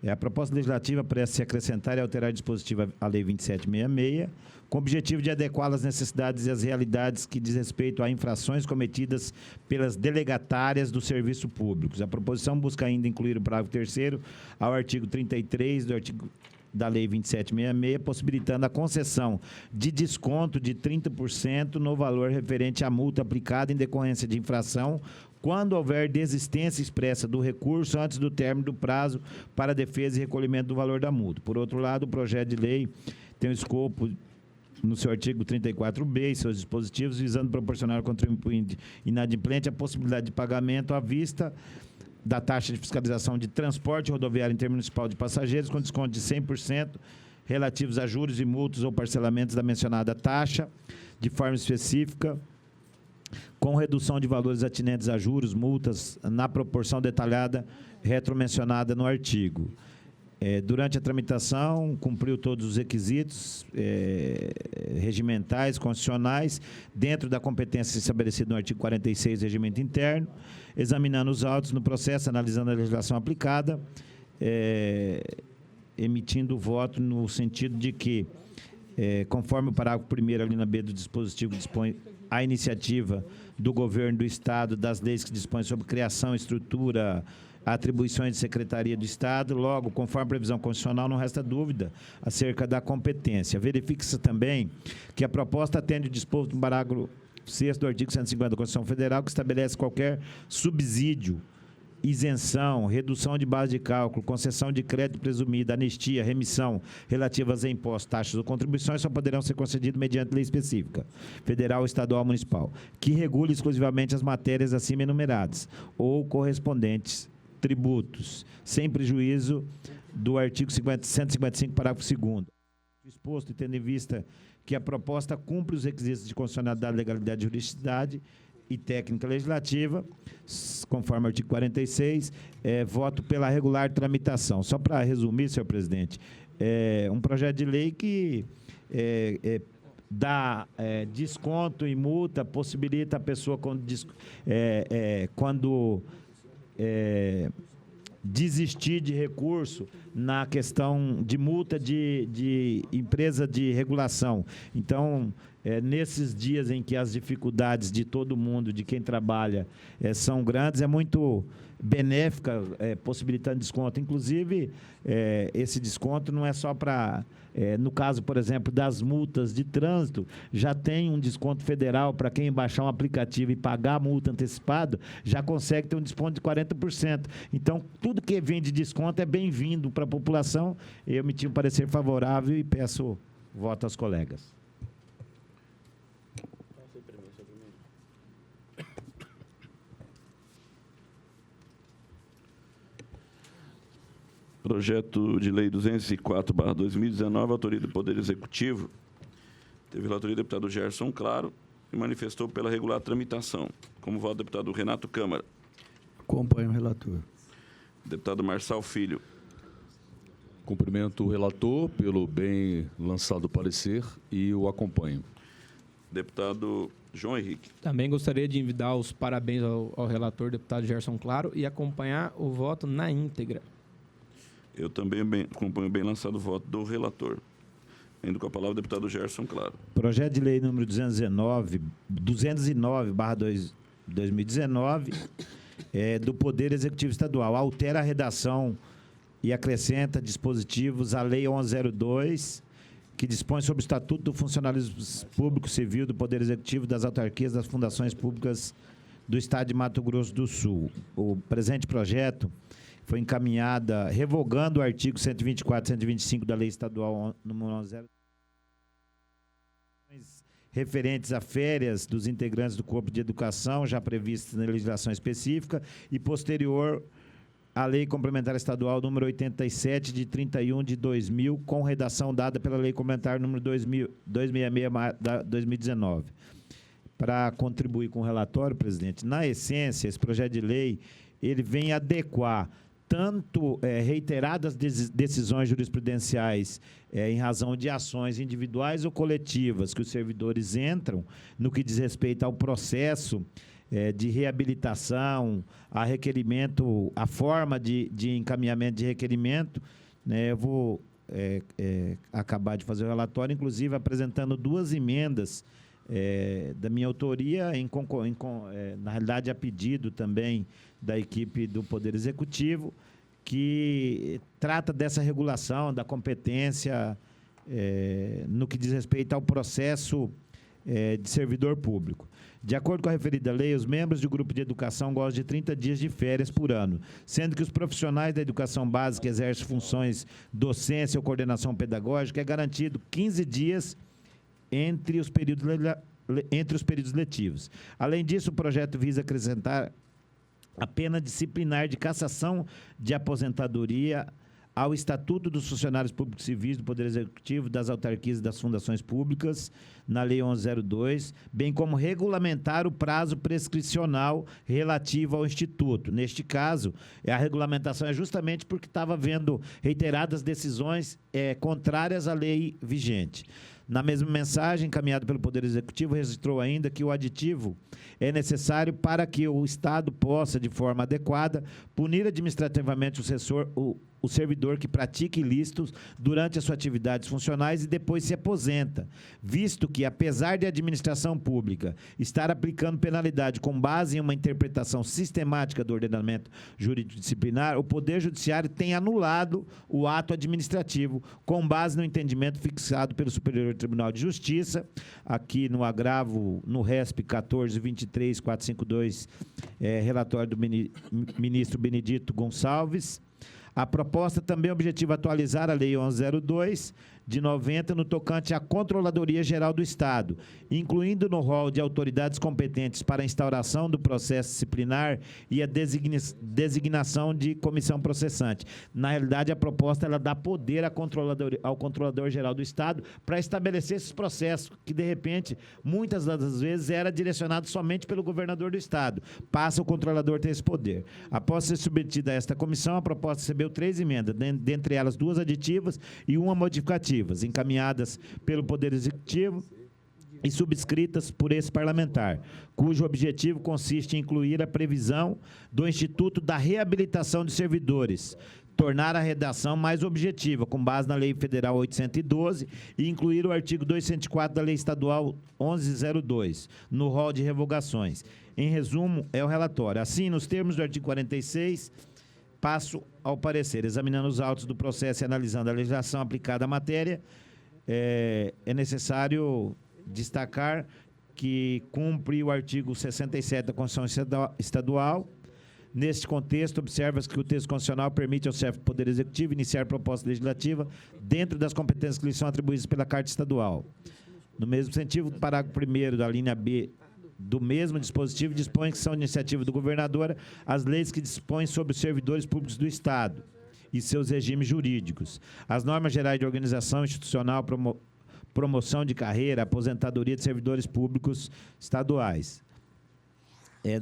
A proposta legislativa parece se acrescentar e alterar o dispositivo à Lei 2766, com o objetivo de adequá-la às necessidades e às realidades que diz respeito a infrações cometidas pelas delegatárias do serviço público. A proposição busca ainda incluir o parágrafo 3º ao artigo 33 do artigo da Lei 2766, possibilitando a concessão de desconto de 30% no valor referente à multa aplicada em decorrência de infração, quando houver desistência expressa do recurso antes do término do prazo para defesa e recolhimento do valor da multa. Por outro lado, o projeto de lei tem o escopo, no seu artigo 34b e seus dispositivos, visando proporcionar ao contribuinte inadimplente a possibilidade de pagamento à vista da taxa de fiscalização de transporte rodoviário intermunicipal de passageiros, com desconto de 100% relativos a juros e multas ou parcelamentos da mencionada taxa, de forma específica, com redução de valores atinentes a juros, multas, na proporção detalhada retromencionada no artigo. Durante a tramitação, cumpriu todos os requisitos regimentais, constitucionais, dentro da competência estabelecida no artigo 46 do Regimento Interno, examinando os autos no processo, analisando a legislação aplicada, emitindo voto no sentido de que, conforme o parágrafo 1º, a linha B do dispositivo dispõe a iniciativa do governo do Estado das leis que dispõem sobre criação, estrutura, atribuições de Secretaria do Estado, logo, conforme a previsão constitucional, não resta dúvida acerca da competência. Verifique-se também que a proposta atende o disposto no parágrafo 6º do artigo 150 da Constituição Federal, que estabelece qualquer subsídio, isenção, redução de base de cálculo, concessão de crédito presumido, anistia, remissão relativas a impostos, taxas ou contribuições só poderão ser concedidos mediante lei específica, federal, estadual ou municipal, que regule exclusivamente as matérias acima enumeradas ou correspondentes tributos, sem prejuízo do artigo 155, parágrafo 2º. Exposto e tendo em vista que a proposta cumpre os requisitos de constitucionalidade, legalidade, juridicidade e técnica legislativa, conforme o artigo 46, voto pela regular tramitação. Só para resumir, senhor presidente, um projeto de lei que dá desconto e multa, possibilita a pessoa, quando desistir de recurso na questão de multa de empresa de regulação. Então, nesses dias em que as dificuldades de todo mundo, de quem trabalha, são grandes, é muito benéfica, possibilitando desconto. Inclusive, esse desconto não é só para, no caso, por exemplo, das multas de trânsito, já tem um desconto federal para quem baixar um aplicativo e pagar a multa antecipada, já consegue ter um desconto de 40%. Então, tudo que vem de desconto é bem-vindo para a população. Eu emiti um parecer favorável e peço voto aos colegas. Projeto de Lei 204/2019, autoria do Poder Executivo. Teve relatoria do deputado Gerson Claro e manifestou pela regular tramitação. Como voto, deputado Renato Câmara. Acompanho o relator. Deputado Marçal Filho. Cumprimento o relator pelo bem lançado parecer e o acompanho. Deputado João Henrique. Também gostaria de dar os parabéns ao relator, deputado Gerson Claro, e acompanhar o voto na íntegra. Eu também acompanho bem lançado o voto do relator. Indo com a palavra o deputado Gerson Claro. Projeto de lei número 209/2019, do Poder Executivo Estadual. Altera a redação e acrescenta dispositivos à Lei 1102, que dispõe sobre o Estatuto do Funcionalismo Público Civil do Poder Executivo, das autarquias, das fundações públicas do Estado de Mato Grosso do Sul. O presente projeto foi encaminhada revogando o artigo 124 e 125 da Lei Estadual número 1102, referentes a férias dos integrantes do Corpo de Educação, já previstas na legislação específica, e posterior à Lei Complementar Estadual número 87, de 31 de 2000, com redação dada pela Lei Complementar número 266/2019. Para contribuir com o relatório, presidente, na essência, esse projeto de lei ele vem adequar tanto reiteradas decisões jurisprudenciais em razão de ações individuais ou coletivas que os servidores entram no que diz respeito ao processo de reabilitação, a requerimento, a forma de encaminhamento de requerimento, né? Eu vou acabar de fazer o relatório, inclusive apresentando 2 emendas da minha autoria, na realidade a pedido também da equipe do Poder Executivo, que trata dessa regulação da competência no que diz respeito ao processo de servidor público. De acordo com a referida lei, os membros do grupo de educação gozam de 30 dias de férias por ano, sendo que os profissionais da educação básica que exercem funções docência ou coordenação pedagógica é garantido 15 dias entre os períodos letivos. Além disso, o projeto visa acrescentar a pena disciplinar de cassação de aposentadoria ao Estatuto dos Funcionários Públicos Civis do Poder Executivo, das autarquias e das fundações públicas, na Lei 1102, bem como regulamentar o prazo prescricional relativo ao Instituto. Neste caso, a regulamentação é justamente porque estava havendo reiteradas decisões contrárias à lei vigente. Na mesma mensagem, encaminhada pelo Poder Executivo, registrou ainda que o aditivo é necessário para que o Estado possa, de forma adequada, punir administrativamente o servidor que pratica ilícitos durante as suas atividades funcionais e depois se aposenta, visto que, apesar de a administração pública estar aplicando penalidade com base em uma interpretação sistemática do ordenamento jurídico disciplinar, o Poder Judiciário tem anulado o ato administrativo com base no entendimento fixado pelo Superior Tribunal de Justiça, aqui no agravo, no RESP 14.23.452, relatório do ministro Benedito Gonçalves. A proposta também objetiva atualizar a Lei 1102, de 90, no tocante à Controladoria Geral do Estado, incluindo no rol de autoridades competentes para a instauração do processo disciplinar e a designação de comissão processante. Na realidade, a proposta ela dá poder ao Controlador Geral do Estado para estabelecer esses processos, que, de repente, muitas das vezes era direcionado somente pelo governador do Estado. Passa o controlador a ter esse poder. Após ser submetida a esta comissão, a proposta recebeu 3 emendas, dentre elas 2 aditivas e 1 modificativa, encaminhadas pelo Poder Executivo e subscritas por esse parlamentar, cujo objetivo consiste em incluir a previsão do Instituto da Reabilitação de Servidores, tornar a redação mais objetiva, com base na Lei Federal 812, e incluir o artigo 204 da Lei Estadual 1102, no rol de revogações. Em resumo, é o relatório. Assim, nos termos do artigo 46, passo ao parecer. Examinando os autos do processo e analisando a legislação aplicada à matéria, é necessário destacar que cumpre o artigo 67 da Constituição Estadual. Neste contexto, observa-se que o texto constitucional permite ao chefe do Poder Executivo iniciar proposta legislativa dentro das competências que lhe são atribuídas pela Carta Estadual. No mesmo sentido, o parágrafo 1º da linha B do mesmo dispositivo dispõe que são iniciativa do governador as leis que dispõem sobre os servidores públicos do Estado e seus regimes jurídicos, as normas gerais de organização institucional, promoção de carreira, aposentadoria de servidores públicos estaduais.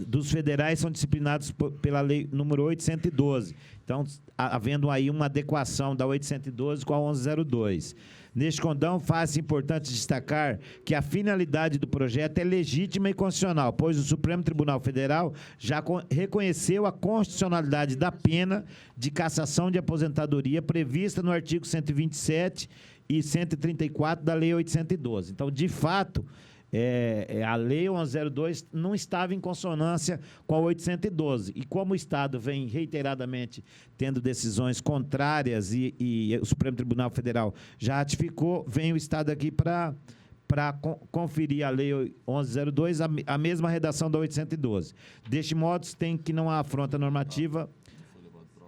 dos federais são disciplinados pela lei número 812. Então, havendo aí uma adequação da 812 com a 1102. Neste condão, faz-se importante destacar que a finalidade do projeto é legítima e constitucional, pois o Supremo Tribunal Federal já reconheceu a constitucionalidade da pena de cassação de aposentadoria prevista no artigo 127 e 134 da Lei 812. Então, de fato, a Lei 1102 não estava em consonância com a 812. E como o Estado vem reiteradamente tendo decisões contrárias e o Supremo Tribunal Federal já ratificou, vem o Estado aqui para conferir a Lei 1102, a mesma redação da 812. Deste modo, tem que não há afronta normativa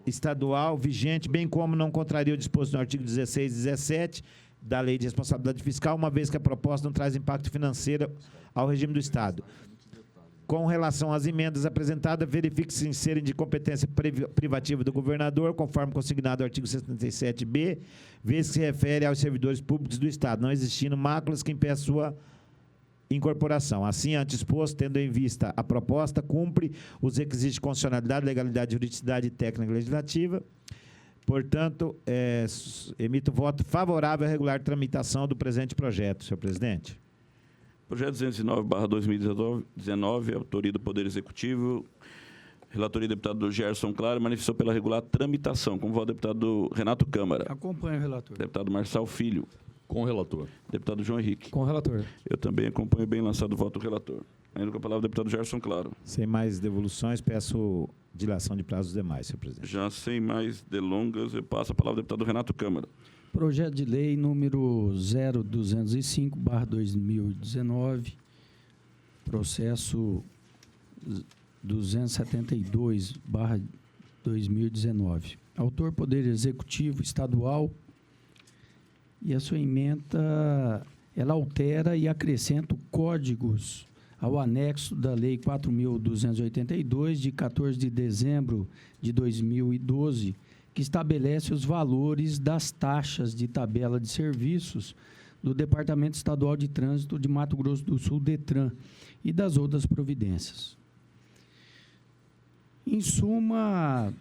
estadual vigente, bem como não contraria o disposto no artigo 16 e 17 da Lei de Responsabilidade Fiscal, uma vez que a proposta não traz impacto financeiro ao regime do Estado. Com relação às emendas apresentadas, verifique-se em serem de competência privativa do governador, conforme consignado no artigo 77b, vez que se refere aos servidores públicos do Estado, não existindo máculas que impeçam sua incorporação. Assim, antes exposto, tendo em vista a proposta, cumpre os requisitos de constitucionalidade, legalidade, juridicidade e técnica legislativa. Portanto, emito voto favorável à regular tramitação do presente projeto, senhor presidente. Projeto 209/2019, autoria do Poder Executivo, relatoria do deputado Gerson Claro, manifestou pela regular tramitação. Com voto, deputado Renato Câmara. Acompanho o relator. Deputado Marçal Filho. Com o relator. Deputado João Henrique. Com o relator. Eu também acompanho bem lançado o voto do relator. Ainda com a palavra o deputado Gerson Claro. Sem mais devoluções, peço dilação de prazos demais, senhor presidente. Já sem mais delongas, eu passo a palavra ao deputado Renato Câmara. Projeto de lei número 0205/2019, processo 272/2019. Autor Poder Executivo Estadual, e a sua ementa, ela altera e acrescenta códigos ao anexo da Lei 4.282, de 14 de dezembro de 2012, que estabelece os valores das taxas de tabela de serviços do Departamento Estadual de Trânsito de Mato Grosso do Sul, DETRAN, e das outras providências. Em suma,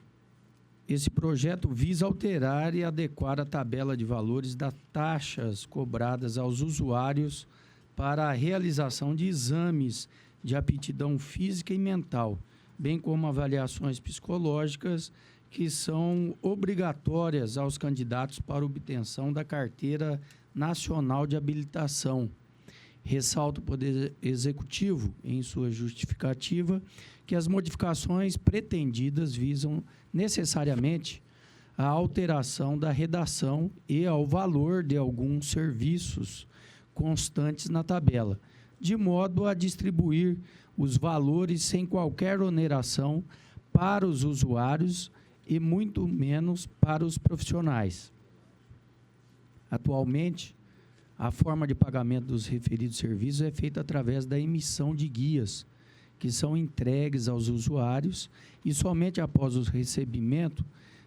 esse projeto visa alterar e adequar a tabela de valores das taxas cobradas aos usuários para a realização de exames de aptidão física e mental, bem como avaliações psicológicas que são obrigatórias aos candidatos para obtenção da Carteira Nacional de Habilitação. Ressalta o Poder Executivo, em sua justificativa, que as modificações pretendidas visam necessariamente a alteração da redação e ao valor de alguns serviços constantes na tabela, de modo a distribuir os valores sem qualquer oneração para os usuários e muito menos para os profissionais. Atualmente, a forma de pagamento dos referidos serviços é feita através da emissão de guias, que são entregues aos usuários e somente após o recebimento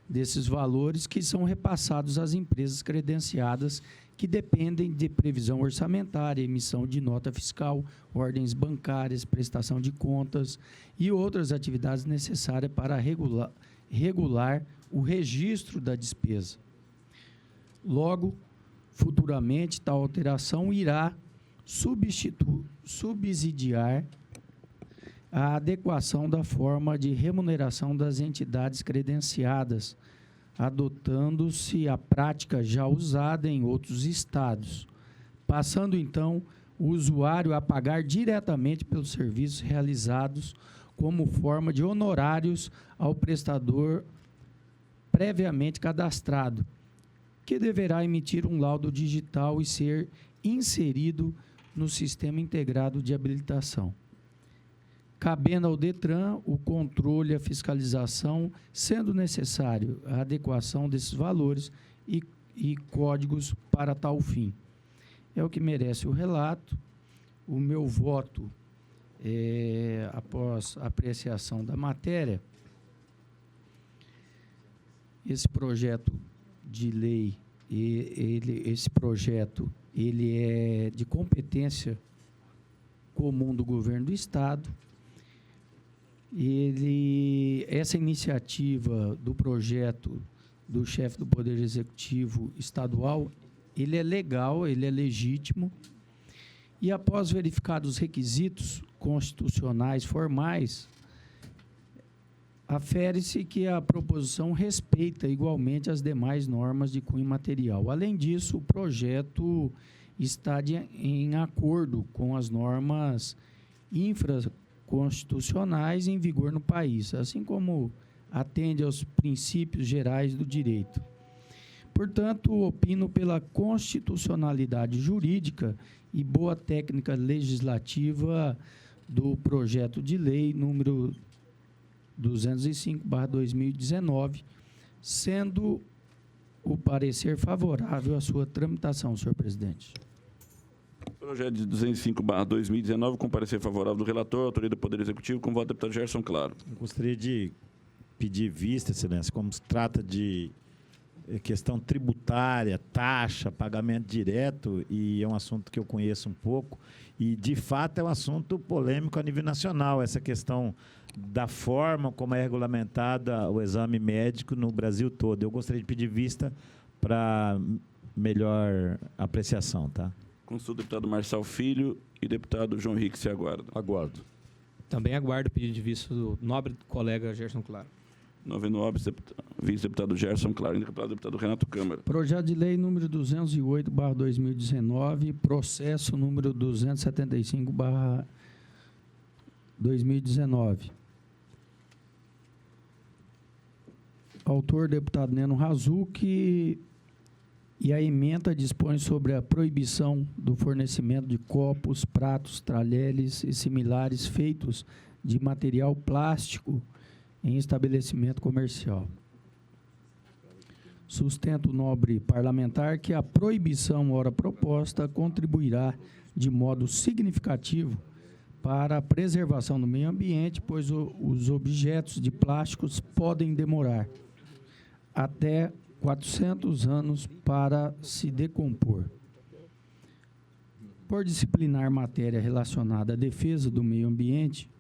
desses valores que são repassados às empresas credenciadas que dependem de previsão orçamentária, emissão de nota fiscal, ordens bancárias, prestação de contas e outras atividades necessárias para regular o registro da despesa. Logo, futuramente, tal alteração irá subsidiar a adequação da forma de remuneração das entidades credenciadas, adotando-se a prática já usada em outros estados, passando, então, o usuário a pagar diretamente pelos serviços realizados como forma de honorários ao prestador previamente cadastrado, que deverá emitir um laudo digital e ser inserido no Sistema Integrado de Habilitação. Cabendo ao DETRAN o controle e a fiscalização, sendo necessário a adequação desses valores e códigos para tal fim. É o que merece o relato. O meu voto, após a apreciação da matéria, esse projeto de lei, esse projeto ele é de competência comum do governo do Estado. essa iniciativa do projeto do chefe do Poder Executivo Estadual, ele é legal, ele é legítimo, e após verificados os requisitos constitucionais formais, afere-se que a proposição respeita igualmente as demais normas de cunho material. Além disso, o projeto está em acordo com as normas infraconstitucionais em vigor no país, assim como atende aos princípios gerais do direito. Portanto, opino pela constitucionalidade jurídica e boa técnica legislativa do projeto de lei número 205/2019, sendo o parecer favorável à sua tramitação, senhor presidente. Projeto de 205/2019, com parecer favorável do relator, autoria do Poder Executivo, com voto do deputado Gerson Claro. Eu gostaria de pedir vista, excelência, como se trata de questão tributária, taxa, pagamento direto, e é um assunto que eu conheço um pouco, e, de fato, é um assunto polêmico a nível nacional, essa questão da forma como é regulamentada o exame médico no Brasil todo. Eu gostaria de pedir vista para melhor apreciação, tá? Consulta o deputado Marçal Filho e deputado João Henrique se aguarda. Aguardo. Também aguardo o pedido de vista do nobre colega Gerson Claro. Noveno óbice, vice-deputado Gerson Claro, indicado deputado Renato Câmara. Projeto de lei número 208/2019, processo número 275/2019. Autor, deputado Neno Razucchi, e a ementa dispõe sobre a proibição do fornecimento de copos, pratos, talheres e similares feitos de material plástico em estabelecimento comercial. Sustento o nobre parlamentar que a proibição ora proposta contribuirá de modo significativo para a preservação do meio ambiente, pois os objetos de plásticos podem demorar até 400 anos para se decompor. Por disciplinar matéria relacionada à defesa do meio ambiente,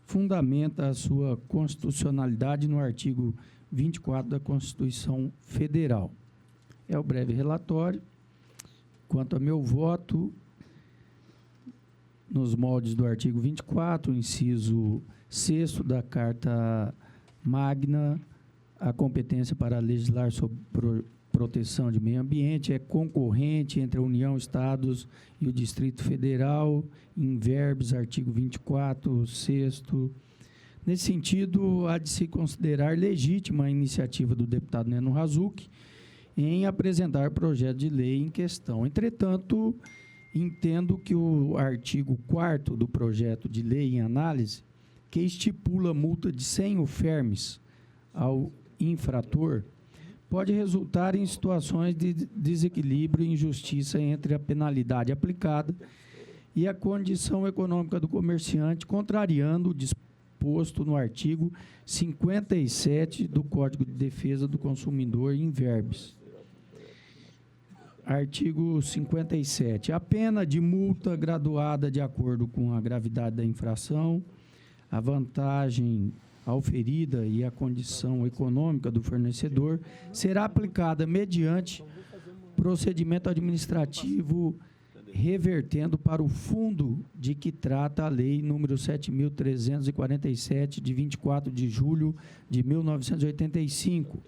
fundamenta a sua constitucionalidade no artigo 24 da Constituição Federal. É o breve relatório. Quanto a meu voto, nos moldes do artigo 24, inciso 6º da Carta Magna, a competência para legislar sobre proteção de meio ambiente é concorrente entre a União, Estados e o Distrito Federal, em verbis, artigo 24, 6º. Nesse sentido, há de se considerar legítima a iniciativa do deputado Neno Razucchi em apresentar projeto de lei em questão. Entretanto, entendo que o artigo 4º do projeto de lei em análise, que estipula multa de 100 UFERMs ao infrator, pode resultar em situações de desequilíbrio e injustiça entre a penalidade aplicada e a condição econômica do comerciante, contrariando o disposto no artigo 57 do Código de Defesa do Consumidor em verbis. Artigo 57. A pena de multa graduada de acordo com a gravidade da infração, a vantagem auferida e a condição econômica do fornecedor será aplicada mediante procedimento administrativo revertendo para o fundo de que trata a lei número 7.347, de 24 de julho de 1985.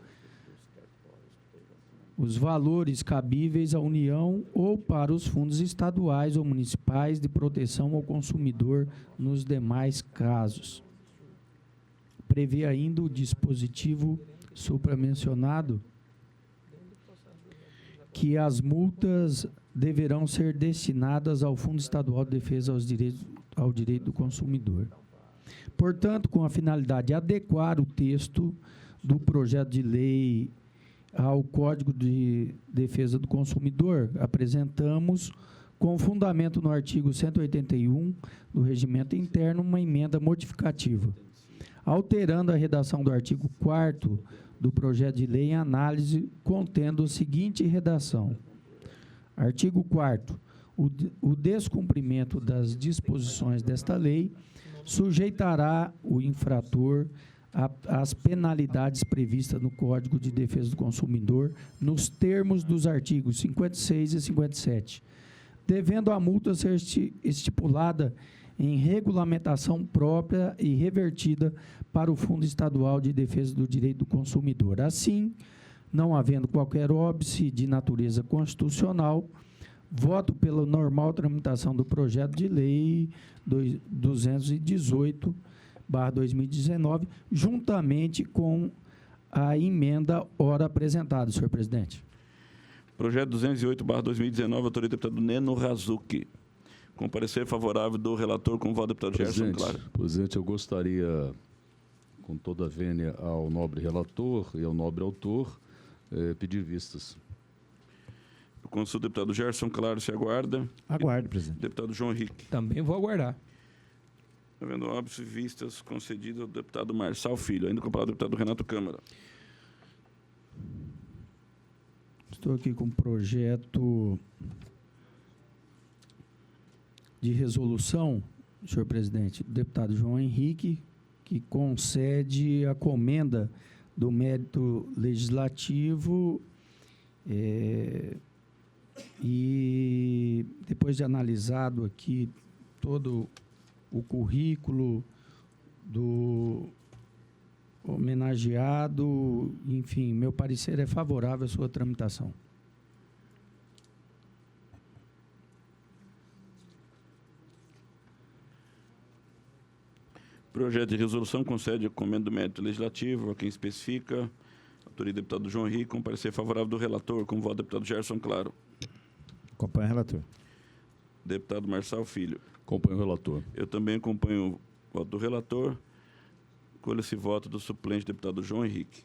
Os valores cabíveis à União ou para os fundos estaduais ou municipais de proteção ao consumidor nos demais casos. Prevê ainda o dispositivo supramencionado que as multas deverão ser destinadas ao Fundo Estadual de Defesa ao Direito do Consumidor. Portanto, com a finalidade de adequar o texto do projeto de lei ao Código de Defesa do Consumidor, apresentamos, com fundamento no artigo 181 do Regimento Interno, uma emenda modificativa, alterando a redação do artigo 4º do projeto de lei em análise, contendo a seguinte redação. Artigo 4º. O descumprimento das disposições desta lei sujeitará o infrator às penalidades previstas no Código de Defesa do Consumidor, nos termos dos artigos 56 e 57, devendo a multa ser estipulada em regulamentação própria e revertida para o Fundo Estadual de Defesa do Direito do Consumidor. Assim, não havendo qualquer óbice de natureza constitucional, voto pela normal tramitação do projeto de lei 218/2019, juntamente com a emenda ora apresentada, senhor presidente. Projeto 208/2019, autoria do deputado Neno Razucchi. Com parecer favorável do relator, com voto do deputado Gerson Claro. Presidente, eu gostaria, com toda a vênia ao nobre relator e ao nobre autor, pedir vistas. Consulta do deputado Gerson Claro, se aguarda. Aguardo, presidente. Deputado João Henrique. Também vou aguardar. Havendo óbice, vistas concedidas ao deputado Marçal Filho. Ainda com a palavra do deputado Renato Câmara. Estou aqui com um projeto de resolução, senhor presidente, do deputado João Henrique, que concede a comenda do mérito legislativo e depois de analisado aqui todo o currículo do homenageado, enfim, meu parecer é favorável à sua tramitação. Projeto de resolução concede a comenda do mérito legislativo a quem especifica. Autoria do deputado João Henrique, com parecer favorável do relator, com voto do deputado Gerson Claro. Acompanha o relator. Deputado Marçal Filho. Acompanho o relator. Eu também acompanho o voto do relator. Colho esse voto do suplente deputado João Henrique.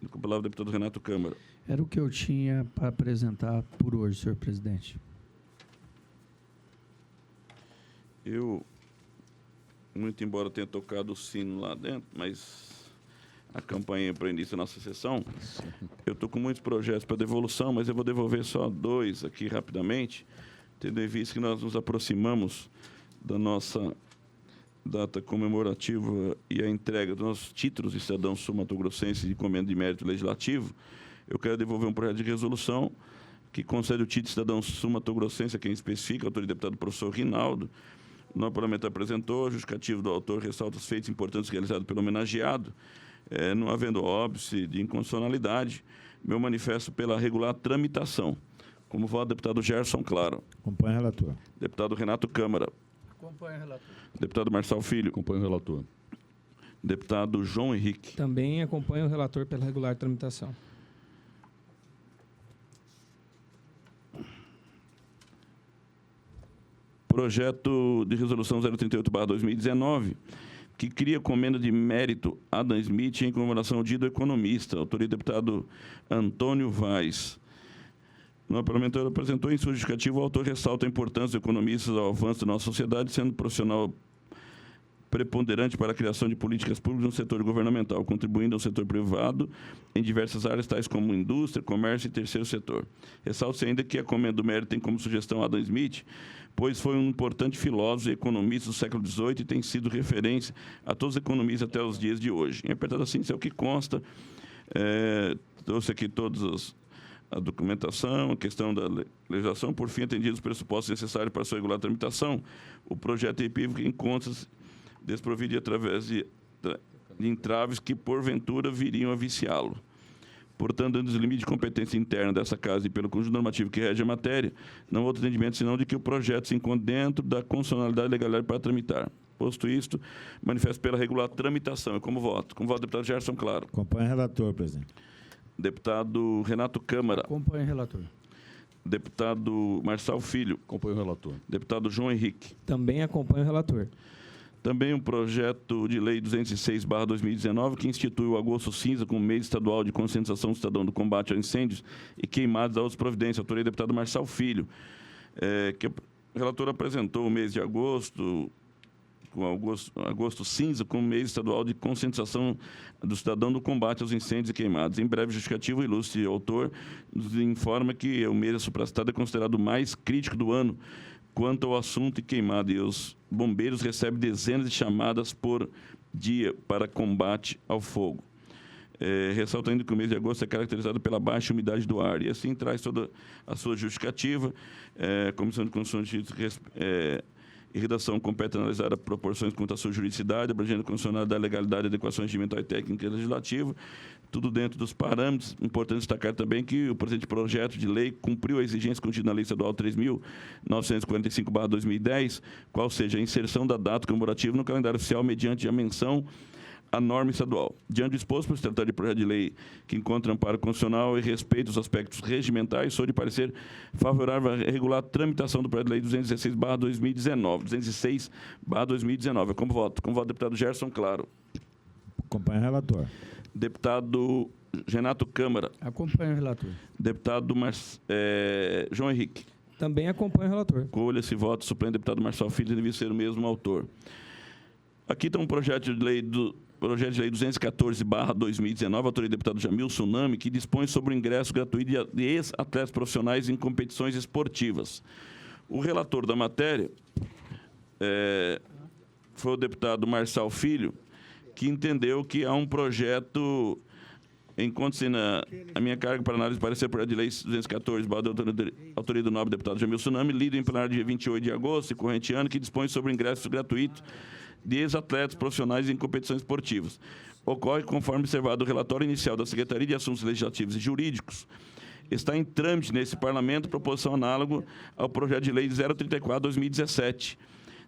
Com a palavra do deputado Renato Câmara. Era o que eu tinha para apresentar por hoje, senhor presidente. Eu, muito embora tenha tocado o sino lá dentro, mas a campanha para o início da nossa sessão, eu estou com muitos projetos para devolução, mas eu vou devolver só 2 aqui rapidamente, tendo em vista que nós nos aproximamos da nossa data comemorativa e a entrega dos nossos títulos de cidadão sul-mato-grossense de comenda de mérito legislativo. Eu quero devolver um projeto de resolução que concede o título de cidadão sul-mato-grossense a quem especifica, a autoria do deputado professor Rinaldo. O novo parlamento apresentou, justificativo do autor ressalta os feitos importantes realizados pelo homenageado, não havendo óbice de inconstitucionalidade, meu manifesto pela regular tramitação. Como voto, deputado Gerson Claro. Acompanha o relator. Deputado Renato Câmara. Acompanha o relator. Deputado Marçal Filho. Acompanho o relator. Deputado João Henrique. Também acompanho o relator pela regular tramitação. Projeto de resolução 038/2019, que cria comenda de mérito Adam Smith em comemoração ao Dia do Economista. Autoria do deputado Antônio Vaz. O parlamentar apresentou em sua justificativa, o autor ressalta a importância dos economistas ao avanço da nossa sociedade, sendo profissional preponderante para a criação de políticas públicas no setor governamental, contribuindo ao setor privado em diversas áreas, tais como indústria, comércio e terceiro setor. Ressalta-se ainda que a comenda do mérito tem como sugestão Adam Smith, pois foi um importante filósofo e economista do século XVIII e tem sido referência a todos os economistas até os dias de hoje. Em apertado assim, isso é o que consta. Trouxe aqui todas a documentação, a questão da legislação, por fim, atendidos os pressupostos necessários para sua regular tramitação, o projeto epívoco encontra-se desprovido através de entraves que, porventura, viriam a viciá-lo. Portanto, dentro dos limites de competência interna dessa Casa e pelo conjunto normativo que rege a matéria, não há outro entendimento senão de que o projeto se encontra dentro da constitucionalidade e legalidade para tramitar. Posto isto, manifesto pela regular tramitação. E como voto? Como voto, deputado Gerson Claro. Acompanha o relator, presidente. Deputado Renato Câmara. Acompanha o relator. Deputado Marçal Filho. Acompanho o relator. Deputado João Henrique. Também acompanho o relator. Também um projeto de lei 206/2019, que institui o agosto cinza como mês estadual de conscientização do cidadão do combate a incêndios e queimadas da outras providências. Autoria do deputado Marçal Filho, que o relator apresentou o mês de agosto, com agosto cinza, como mês estadual de conscientização do cidadão do combate aos incêndios e queimadas. Em breve justificativo, o ilustre autor nos informa que o mês supracitado é considerado o mais crítico do ano, quanto ao assunto e queimada, e os bombeiros recebem dezenas de chamadas por dia para combate ao fogo. Ressaltando que o mês de agosto é caracterizado pela baixa umidade do ar, e assim traz toda a sua justificativa. A Comissão de Constituição e Redação compete analisar proporções quanto à sua juridicidade, abrangendo o condicionado da legalidade, adequação regimental e técnica legislativa, tudo dentro dos parâmetros. Importante destacar também que o presente projeto de lei cumpriu a exigência contida na Lei Estadual 3.945/2010, qual seja a inserção da data comemorativa no calendário oficial mediante a menção à norma estadual. Diante do exposto, por se tratar de projeto de lei que encontra amparo constitucional e respeita os aspectos regimentais, sou de parecer favorável a regular a tramitação do projeto de lei 216/2019. Como voto? Como voto, deputado Gerson Claro. Acompanha o relator. Deputado Renato Câmara. Acompanha o relator. Deputado João Henrique. Também acompanha o relator. Colha-se voto suplente deputado Marçal Filho, deve ser o mesmo autor. Aqui está um projeto de lei 214/2019, autoria do deputado Jamilson Nami, que dispõe sobre o ingresso gratuito de ex-atletas profissionais em competições esportivas. O relator da matéria foi o deputado Marçal Filho, que entendeu que há um projeto, encontra-se a minha carga para análise parecer projeto de lei 214, autoria do nobre deputado Jamilson Nami, lido em plenário dia 28 de agosto e corrente ano, que dispõe sobre o ingresso gratuito de ex-atletas profissionais em competições esportivas. Ocorre conforme observado o relatório inicial da Secretaria de Assuntos Legislativos e Jurídicos. Está em trâmite nesse Parlamento proposição análoga ao projeto de lei 034/2017,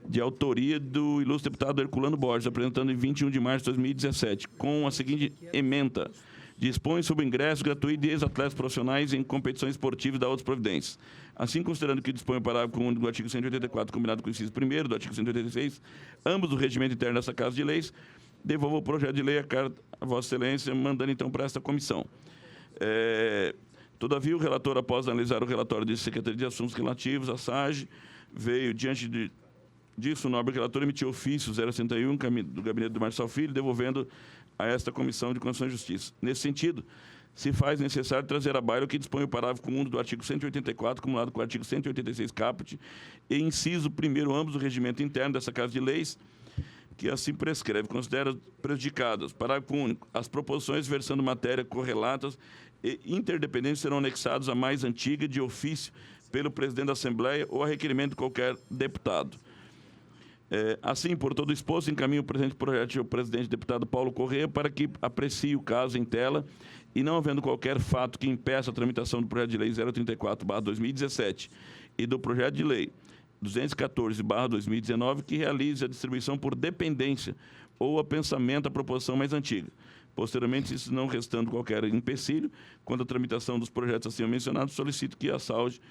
de autoria do ilustre deputado Herculano Borges, apresentando em 21 de março de 2017, com a seguinte ementa: dispõe sobre o ingresso gratuito de ex-atletas profissionais em competições esportivas e da outras providências. Assim, considerando que dispõe o parágrafo único do artigo 184, combinado com o inciso 1º do artigo 186, ambos do regimento interno dessa Casa de Leis, devolvo o projeto de lei à carta a Vossa Excelência, mandando então para esta comissão. Todavia, o relator, após analisar o relatório da Secretaria de Assuntos Relativos, a SAGE, veio diante disso, o nobre relator emitiu ofício 061 do gabinete do Marçal Filho, devolvendo a esta Comissão de Constituição e Justiça. Nesse sentido, se faz necessário trazer à baila o que dispõe o parágrafo 1 do artigo 184, acumulado com o artigo 186 caput, e inciso 1º, ambos do regimento interno dessa Casa de Leis, que assim prescreve, considera prejudicadas. Parágrafo único. As proposições versando matéria correlatas e interdependentes serão anexadas à mais antiga de ofício pelo presidente da Assembleia ou a requerimento de qualquer deputado. Assim, por todo exposto, encaminho o presente projeto ao presidente deputado Paulo Corrêa para que aprecie o caso em tela e, não havendo qualquer fato que impeça a tramitação do projeto de lei 034/2017 e do projeto de lei 214/2019, que realize a distribuição por dependência ou a pensamento da proposição mais antiga. Posteriormente, isso não restando qualquer empecilho, quando a tramitação dos projetos acima mencionados, solicito que a SAUGE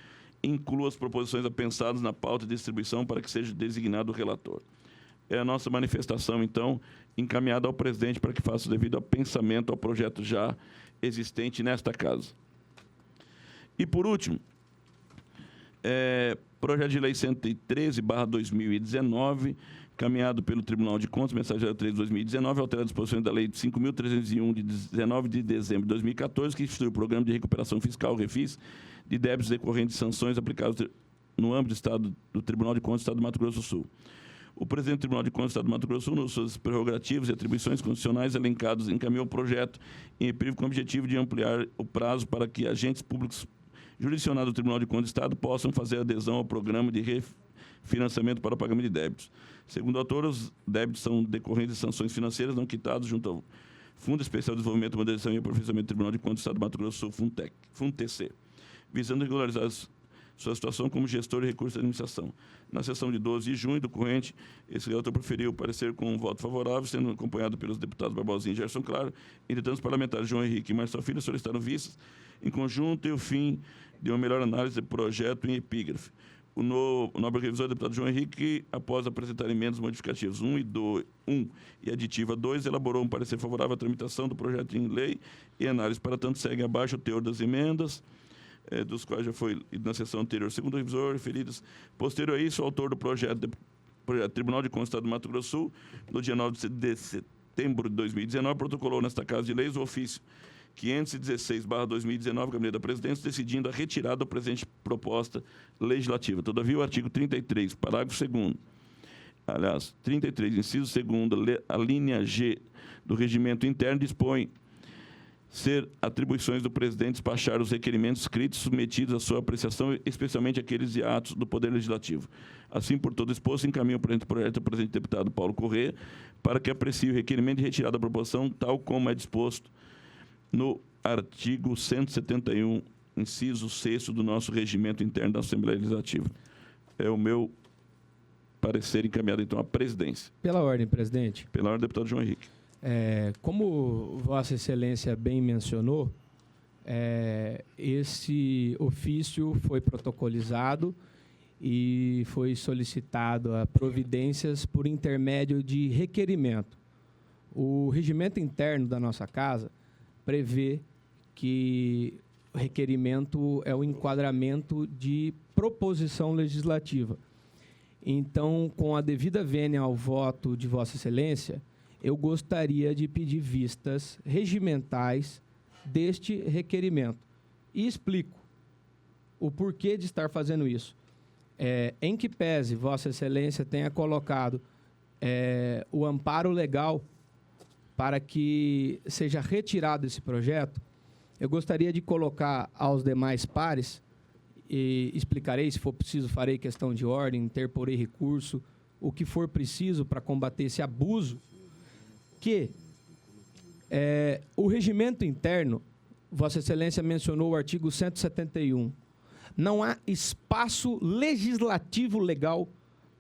inclua as proposições apensadas na pauta de distribuição para que seja designado o relator. É a nossa manifestação, então, encaminhada ao presidente para que faça o devido apensamento ao projeto já existente nesta casa. E, por último, projeto de lei 113/2019, caminhado pelo Tribunal de Contas, mensagem 03/2019, altera as disposições da Lei 5.301, de 19 de dezembro de 2014, que institui o Programa de Recuperação Fiscal, REFIS, de débitos decorrentes de sanções aplicadas no âmbito do Tribunal de Contas do Estado do Mato Grosso do Sul. O presidente do Tribunal de Contas do Estado do Mato Grosso do Sul, nas suas prerrogativas e atribuições constitucionais elencados, encaminhou o projeto em com o objetivo de ampliar o prazo para que agentes públicos jurisdicionados do Tribunal de Contas do Estado possam fazer adesão ao programa de refinanciamento para o pagamento de débitos. Segundo o autor, os débitos são decorrentes de sanções financeiras não quitadas junto ao Fundo Especial de Desenvolvimento, Modernização e Aperfeiçoamento do Tribunal de Contas do Estado do Mato Grosso do Sul, FUNTEC, visando regularizar sua situação como gestor de recursos de administração. Na sessão de 12 de junho do corrente, esse relator preferiu parecer com um voto favorável, sendo acompanhado pelos deputados Barbosinha e Gerson Claro. Entretanto, os parlamentares João Henrique e Marçal Filho solicitaram vistas em conjunto e o fim de uma melhor análise do projeto em epígrafe. O nobre revisor, deputado João Henrique, após apresentar emendas modificativas 1 e aditiva 2, elaborou um parecer favorável à tramitação do projeto em lei e análise. Para tanto, segue abaixo o teor das emendas, dos quais já foi na sessão anterior, segundo o revisor, referidas. Posterior a isso, o autor do projeto Tribunal de Contas do Estado do Mato Grosso do Sul, no dia 9 de setembro de 2019, protocolou nesta Casa de Leis o ofício 516/2019, Gabinete da Presidência, decidindo a retirada do presente proposta legislativa. Todavia, o artigo 33, parágrafo 2º, aliás, 33, inciso 2º, a linha G do regimento interno dispõe ser atribuições do presidente despachar os requerimentos escritos submetidos à sua apreciação, especialmente aqueles de atos do Poder Legislativo. Assim, por todo exposto, encaminho o presente projeto ao presidente deputado Paulo Corrêa para que aprecie o requerimento de retirada da proposição, tal como é disposto no artigo 171, inciso 6º do nosso regimento interno da Assembleia Legislativa. É o meu parecer encaminhado, então, à presidência. Pela ordem, presidente. Pela ordem, deputado João Henrique. Como Vossa Excelência bem mencionou, esse ofício foi protocolizado e foi solicitado a providências por intermédio de requerimento. O regimento interno da nossa casa prevê que o requerimento é o enquadramento de proposição legislativa. Então, com a devida vênia ao voto de Vossa Excelência, eu gostaria de pedir vistas regimentais deste requerimento. E explico o porquê de estar fazendo isso. Em que pese Vossa Excelência tenha colocado o amparo legal para que seja retirado esse projeto, eu gostaria de colocar aos demais pares, e explicarei, se for preciso, farei questão de ordem, interporei recurso, o que for preciso para combater esse abuso, que o regimento interno, Vossa Excelência mencionou o artigo 171, não há espaço legislativo legal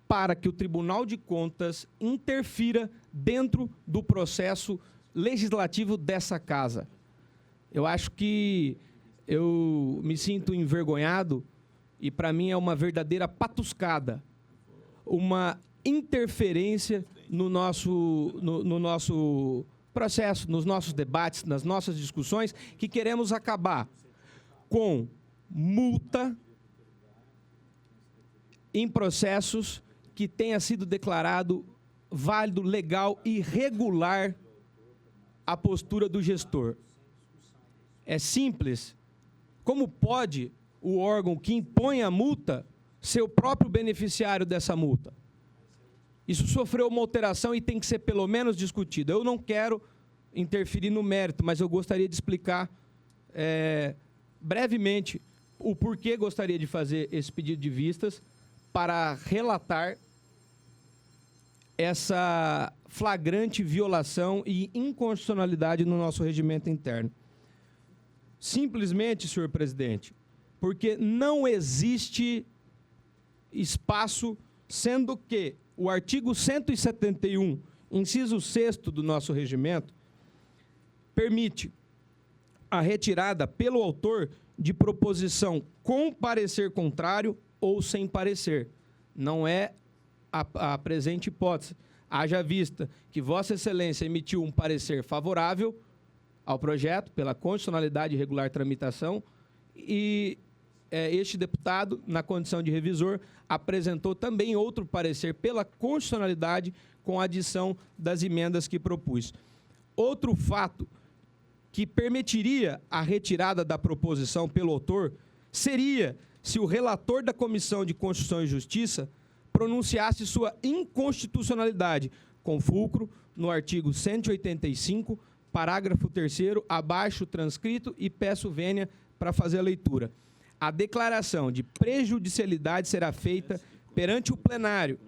para que o Tribunal de Contas interfira dentro do processo legislativo dessa casa. Eu acho que eu me sinto envergonhado e, para mim, é uma verdadeira patuscada, uma interferência no nosso processo, nos nossos debates, nas nossas discussões, que queremos acabar com multa em processos que tenha sido declarado válido, legal e regular a postura do gestor. É simples. Como pode o órgão que impõe a multa ser o próprio beneficiário dessa multa? Isso sofreu uma alteração e tem que ser pelo menos discutido. Eu não quero interferir no mérito, mas eu gostaria de explicar brevemente o porquê gostaria de fazer esse pedido de vistas para relatar essa flagrante violação e inconstitucionalidade no nosso regimento interno. Simplesmente, senhor presidente, porque não existe espaço, sendo que o artigo 171, inciso 6º do nosso regimento, permite a retirada pelo autor de proposição com parecer contrário ou sem parecer. Não é a presente hipótese. Haja vista que Vossa Excelência emitiu um parecer favorável ao projeto pela constitucionalidade e regular tramitação e este deputado, na condição de revisor, apresentou também outro parecer pela constitucionalidade com a adição das emendas que propus. Outro fato que permitiria a retirada da proposição pelo autor seria se o relator da Comissão de Constituição e Justiça pronunciasse sua inconstitucionalidade, com fulcro no artigo 185, parágrafo 3º, abaixo transcrito, e peço vênia para fazer a leitura. A declaração de prejudicialidade será feita perante o plenário,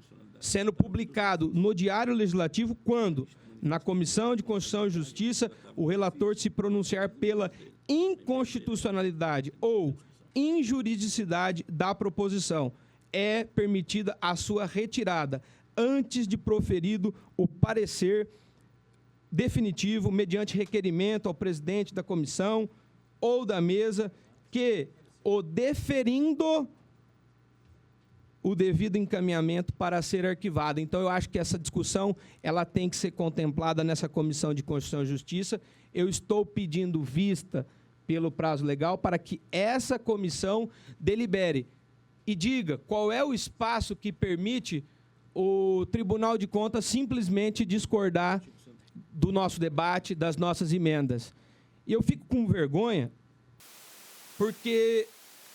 sendo publicado no Diário Legislativo quando, na Comissão de Constituição e Justiça, o relator se pronunciar pela inconstitucionalidade ou injuridicidade da proposição. É permitida a sua retirada antes de proferido o parecer definitivo, mediante requerimento ao presidente da comissão ou da mesa, que o deferindo o devido encaminhamento para ser arquivado. Então, eu acho que essa discussão ela tem que ser contemplada nessa Comissão de Constituição e Justiça. Eu estou pedindo vista pelo prazo legal para que essa comissão delibere e diga qual é o espaço que permite o Tribunal de Contas simplesmente discordar do nosso debate, das nossas emendas. E eu fico com vergonha, porque,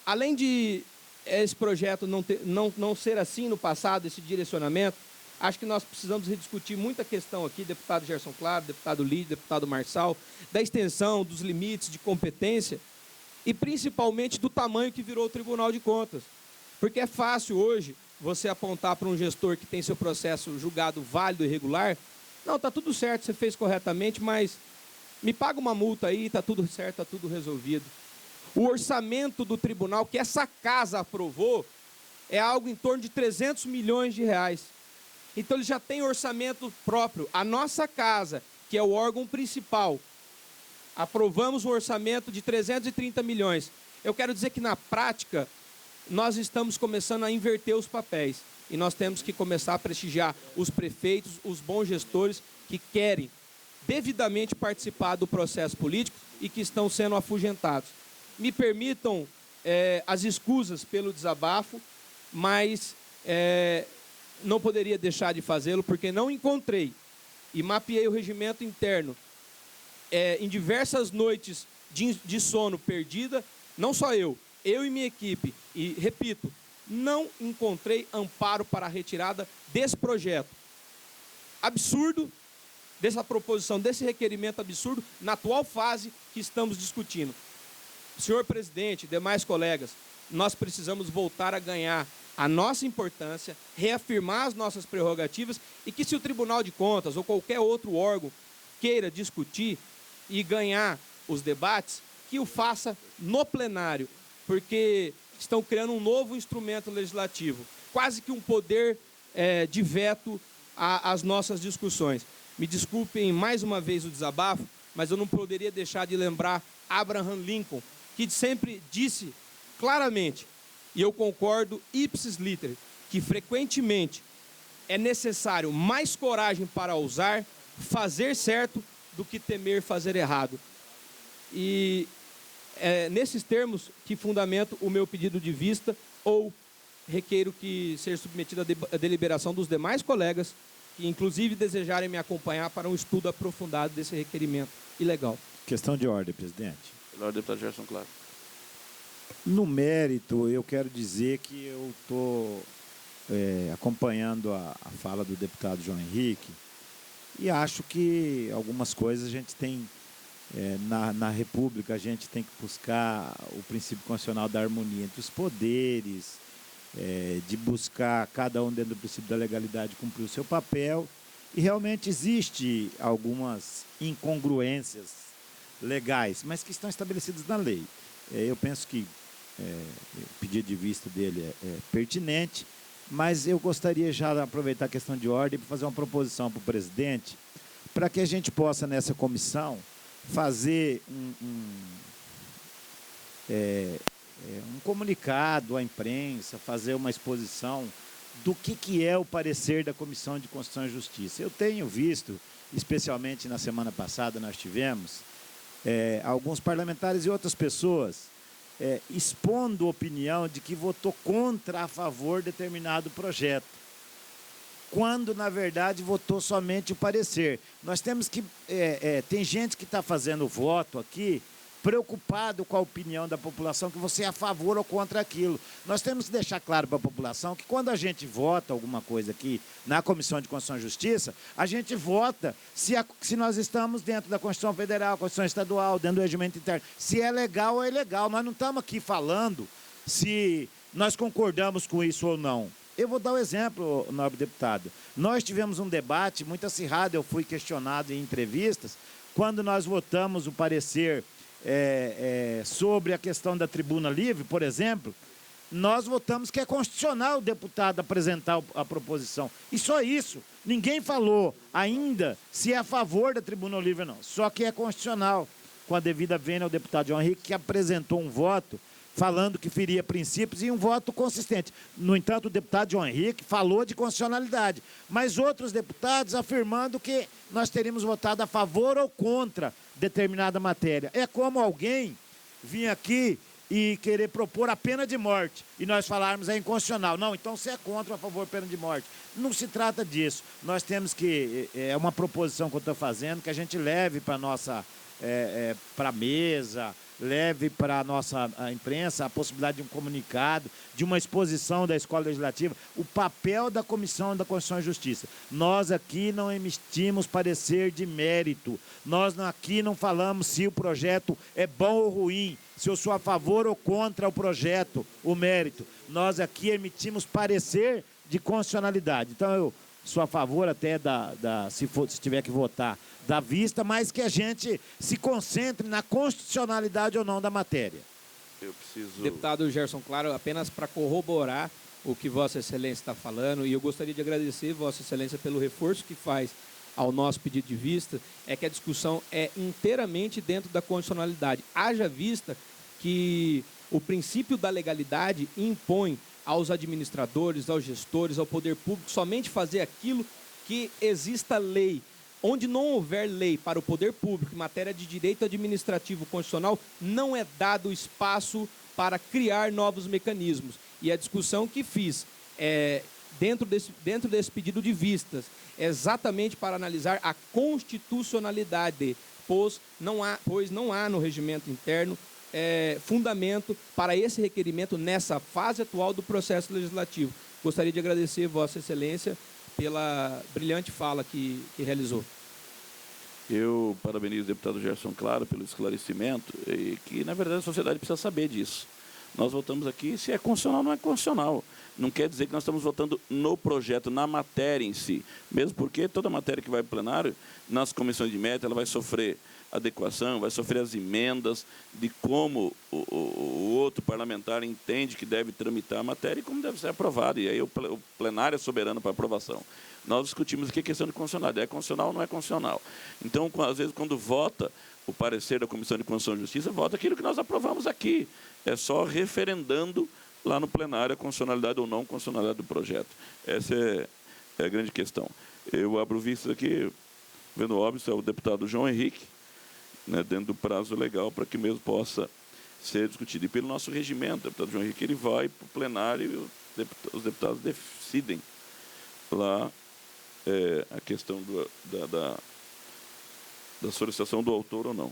além de esse projeto não ser assim no passado, esse direcionamento, acho que nós precisamos rediscutir muita questão aqui, deputado Gerson Claro, deputado Lídio, deputado Marçal, da extensão, dos limites de competência e principalmente do tamanho que virou o Tribunal de Contas. Porque é fácil hoje você apontar para um gestor que tem seu processo julgado válido e regular, não, está tudo certo, você fez corretamente, mas me paga uma multa aí, está tudo certo, está tudo resolvido. O orçamento do tribunal que essa casa aprovou é algo em torno de 300 milhões de reais. Então ele já tem orçamento próprio. A nossa casa, que é o órgão principal, aprovamos um orçamento de 330 milhões. Eu quero dizer que na prática nós estamos começando a inverter os papéis. E nós temos que começar a prestigiar os prefeitos, os bons gestores que querem devidamente participar do processo político e que estão sendo afugentados. Me permitam as escusas pelo desabafo, mas não poderia deixar de fazê-lo porque não encontrei e mapeei o regimento interno em diversas noites de sono perdida, não só eu e minha equipe, e repito, não encontrei amparo para a retirada desse projeto absurdo, dessa proposição, desse requerimento absurdo, na atual fase que estamos discutindo. Senhor presidente, demais colegas, nós precisamos voltar a ganhar a nossa importância, reafirmar as nossas prerrogativas e que se o Tribunal de Contas ou qualquer outro órgão queira discutir e ganhar os debates, que o faça no plenário, porque estão criando um novo instrumento legislativo, quase que um poder de veto às nossas discussões. Me desculpem mais uma vez o desabafo, mas eu não poderia deixar de lembrar Abraham Lincoln, que sempre disse claramente, e eu concordo ipsis literis, que frequentemente é necessário mais coragem para ousar fazer certo do que temer fazer errado. E é nesses termos que fundamento o meu pedido de vista ou requeiro que seja submetido à deliberação dos demais colegas que inclusive desejarem me acompanhar para um estudo aprofundado desse requerimento ilegal. Questão de ordem, presidente. Pela ordem, deputado Gerson Claro. No mérito, eu quero dizer que eu estou acompanhando a fala do deputado João Henrique e acho que algumas coisas a gente tem, na República, a gente tem que buscar o princípio constitucional da harmonia entre os poderes, de buscar cada um dentro do princípio da legalidade cumprir o seu papel, e realmente existe algumas incongruências legais, mas que estão estabelecidas na lei. Eu penso que o pedido de vista dele é pertinente, mas eu gostaria já de aproveitar a questão de ordem para fazer uma proposição para o presidente, para que a gente possa, nessa comissão, fazer um comunicado à imprensa, fazer uma exposição do que é o parecer da Comissão de Constituição e Justiça. Eu tenho visto, especialmente na semana passada nós tivemos, alguns parlamentares e outras pessoas expondo opinião de que votou contra a favor de determinado projeto, quando, na verdade, votou somente o parecer. Nós temos que... tem gente que está fazendo voto aqui preocupado com a opinião da população, que você é a favor ou contra aquilo. Nós temos que deixar claro para a população que quando a gente vota alguma coisa aqui na Comissão de Constituição e Justiça, a gente vota se nós estamos dentro da Constituição Federal, Constituição Estadual, dentro do regimento interno, se é legal ou é ilegal. Nós não estamos aqui falando se nós concordamos com isso ou não. Eu vou dar um exemplo, nobre deputado. Nós tivemos um debate muito acirrado, eu fui questionado em entrevistas, quando nós votamos o parecer sobre a questão da tribuna livre, por exemplo, nós votamos que é constitucional o deputado apresentar a proposição. E só isso. Ninguém falou ainda se é a favor da tribuna livre ou não. Só que é constitucional. Com a devida vênia ao deputado João Henrique, que apresentou um voto falando que feria princípios e um voto consistente. No entanto, o deputado João Henrique falou de constitucionalidade, mas outros deputados afirmando que nós teríamos votado a favor ou contra determinada matéria. É como alguém vir aqui e querer propor a pena de morte e nós falarmos é inconstitucional. Não, então você é contra ou a favor da pena de morte. Não se trata disso. Nós temos que, uma proposição que eu estou fazendo, que a gente leve para a nossa para a mesa, leve para a nossa imprensa a possibilidade de um comunicado, de uma exposição da Escola Legislativa, o papel da Comissão da Constituição e Justiça. Nós aqui não emitimos parecer de mérito, nós aqui não falamos se o projeto é bom ou ruim, se eu sou a favor ou contra o projeto, o mérito. Nós aqui emitimos parecer de constitucionalidade. Então, eu sou a favor até se tiver que votar, da vista, mas que a gente se concentre na constitucionalidade ou não da matéria. Eu preciso... Deputado Gerson Claro, apenas para corroborar o que Vossa Excelência está falando, e eu gostaria de agradecer Vossa Excelência pelo reforço que faz ao nosso pedido de vista, é que a discussão é inteiramente dentro da constitucionalidade. Haja vista que o princípio da legalidade impõe aos administradores, aos gestores, ao poder público, somente fazer aquilo que exista lei. Onde não houver lei para o poder público em matéria de direito administrativo constitucional, não é dado espaço para criar novos mecanismos. E a discussão que fiz dentro desse pedido de vistas é exatamente para analisar a constitucionalidade, pois não há no regimento interno fundamento para esse requerimento nessa fase atual do processo legislativo. Gostaria de agradecer Vossa Excelência pela brilhante fala que realizou. Eu parabenizo o deputado Gerson Claro pelo esclarecimento, e que, na verdade, a sociedade precisa saber disso. Nós votamos aqui se é constitucional ou não é constitucional. Não quer dizer que nós estamos votando no projeto, na matéria em si. Mesmo porque toda matéria que vai para o plenário, nas comissões de mérito, ela vai sofrer adequação, vai sofrer as emendas de como o outro parlamentar entende que deve tramitar a matéria e como deve ser aprovada. E aí o plenário é soberano para aprovação. Nós discutimos aqui a questão de constitucionalidade. É constitucional ou não é constitucional? Então, às vezes, quando vota o parecer da Comissão de Constituição e Justiça, vota aquilo que nós aprovamos aqui. É só referendando lá no plenário a constitucionalidade ou não constitucionalidade do projeto. Essa é a grande questão. Eu abro vistas aqui, vendo óbvio, é o deputado João Henrique, né, dentro do prazo legal para que mesmo possa ser discutido. E pelo nosso regimento, o deputado João Henrique ele vai para o plenário e os deputados decidem lá a questão da solicitação do autor ou não.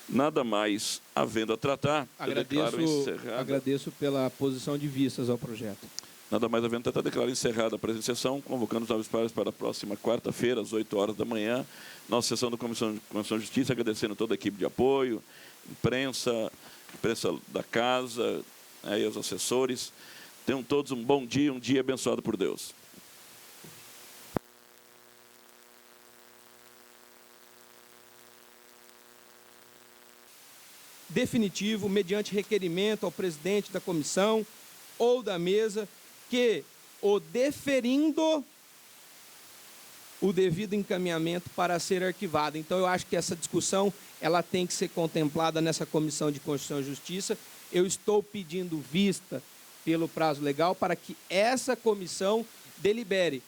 Nada mais havendo a tratar, eu declaro encerrada. Agradeço pela posição de vistas ao projeto. Nada mais havendo a tratar, declaro encerrada a presente sessão, convocando os novos pares para a próxima quarta-feira, às 8 horas da manhã, nossa sessão da Comissão de Constituição e Justiça, agradecendo toda a equipe de apoio, imprensa da casa, e os assessores. Tenham todos um bom dia, um dia abençoado por Deus. Definitivo, mediante requerimento ao presidente da comissão ou da mesa, que o deferindo o devido encaminhamento para ser arquivado. Então, eu acho que essa discussão ela tem que ser contemplada nessa Comissão de Constituição e Justiça. Eu estou pedindo vista pelo prazo legal para que essa comissão delibere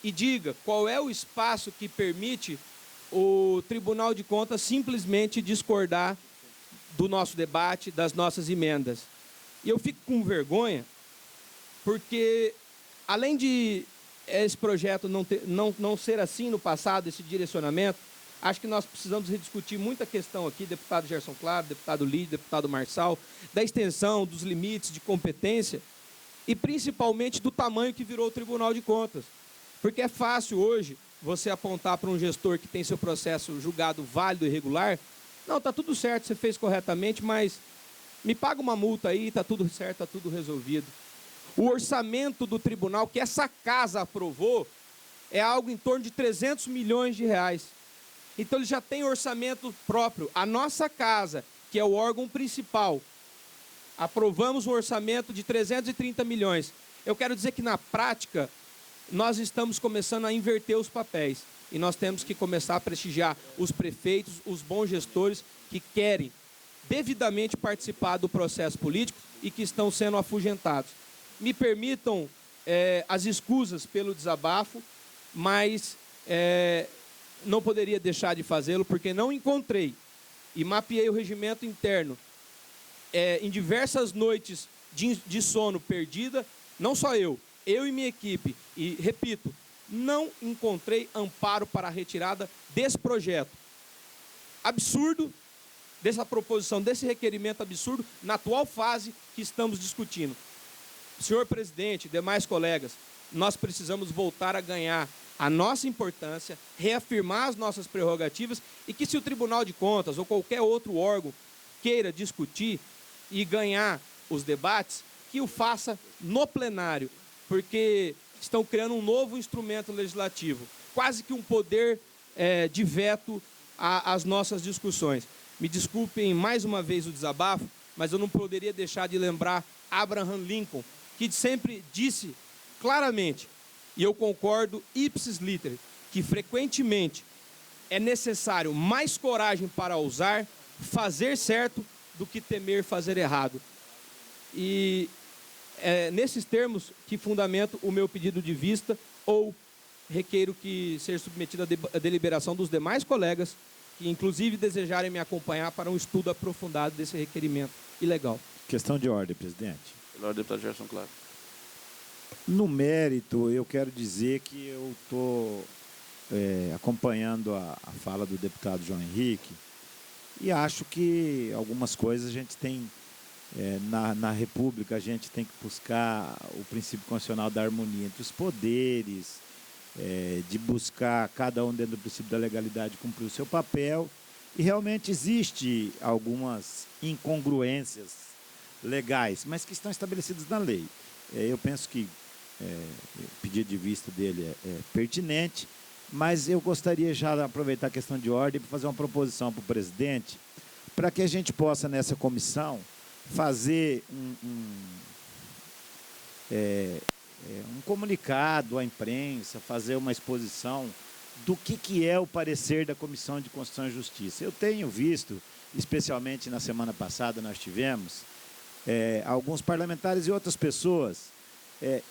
e diga qual é o espaço que permite o Tribunal de Contas simplesmente discordar do nosso debate, das nossas emendas. E eu fico com vergonha, porque, além de esse projeto não ser assim no passado, esse direcionamento, acho que nós precisamos rediscutir muita questão aqui, deputado Gerson Claro, deputado Lídio, deputado Marçal, da extensão, dos limites de competência e, principalmente, do tamanho que virou o Tribunal de Contas. Porque é fácil hoje você apontar para um gestor que tem seu processo julgado válido e regular: não, está tudo certo, você fez corretamente, mas me paga uma multa aí, está tudo certo, está tudo resolvido. O orçamento do tribunal que essa casa aprovou é algo em torno de 300 milhões de reais. Então, ele já tem orçamento próprio. A nossa casa, que é o órgão principal, aprovamos um orçamento de 330 milhões. Eu quero dizer que, na prática, nós estamos começando a inverter os papéis. E nós temos que começar a prestigiar os prefeitos, os bons gestores que querem devidamente participar do processo político e que estão sendo afugentados. Me permitam as escusas pelo desabafo, mas não poderia deixar de fazê-lo, porque não encontrei e mapeei o regimento interno em diversas noites de sono perdida, não só eu e minha equipe, e repito, não encontrei amparo para a retirada desse projeto. absurdo, dessa proposição, desse requerimento absurdo, na atual fase que estamos discutindo. Senhor presidente, demais colegas, nós precisamos voltar a ganhar a nossa importância, reafirmar as nossas prerrogativas e que, se o Tribunal de Contas ou qualquer outro órgão queira discutir e ganhar os debates, que o faça no plenário, porque estão criando um novo instrumento legislativo, quase que um poder de veto às nossas discussões. Me desculpem mais uma vez o desabafo, mas eu não poderia deixar de lembrar Abraham Lincoln, que sempre disse claramente, e eu concordo ipsis literis, que frequentemente é necessário mais coragem para ousar fazer certo do que temer fazer errado. E é nesses termos que fundamento o meu pedido de vista, ou requeiro que seja submetido à deliberação dos demais colegas, que inclusive desejarem me acompanhar para um estudo aprofundado desse requerimento ilegal. Questão de ordem, presidente. Pela ordem, deputado Gerson Claro. No mérito, eu quero dizer que eu estou acompanhando a fala do deputado João Henrique e acho que algumas coisas a gente tem, na República, a gente tem que buscar o princípio constitucional da harmonia entre os poderes, de buscar cada um dentro do princípio da legalidade cumprir o seu papel, e realmente existe algumas incongruências legais, mas que estão estabelecidas na lei. Eu penso que o pedido de vista dele é pertinente, mas eu gostaria já de aproveitar a questão de ordem para fazer uma proposição para o presidente, para que a gente possa, nessa comissão, fazer um comunicado à imprensa, fazer uma exposição do que é o parecer da Comissão de Constituição e Justiça. Eu tenho visto, especialmente na semana passada nós tivemos, alguns parlamentares e outras pessoas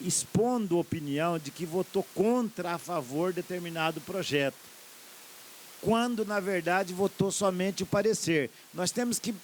expondo opinião de que votou contra a favor de determinado projeto, quando, na verdade, votou somente o parecer. Nós temos que...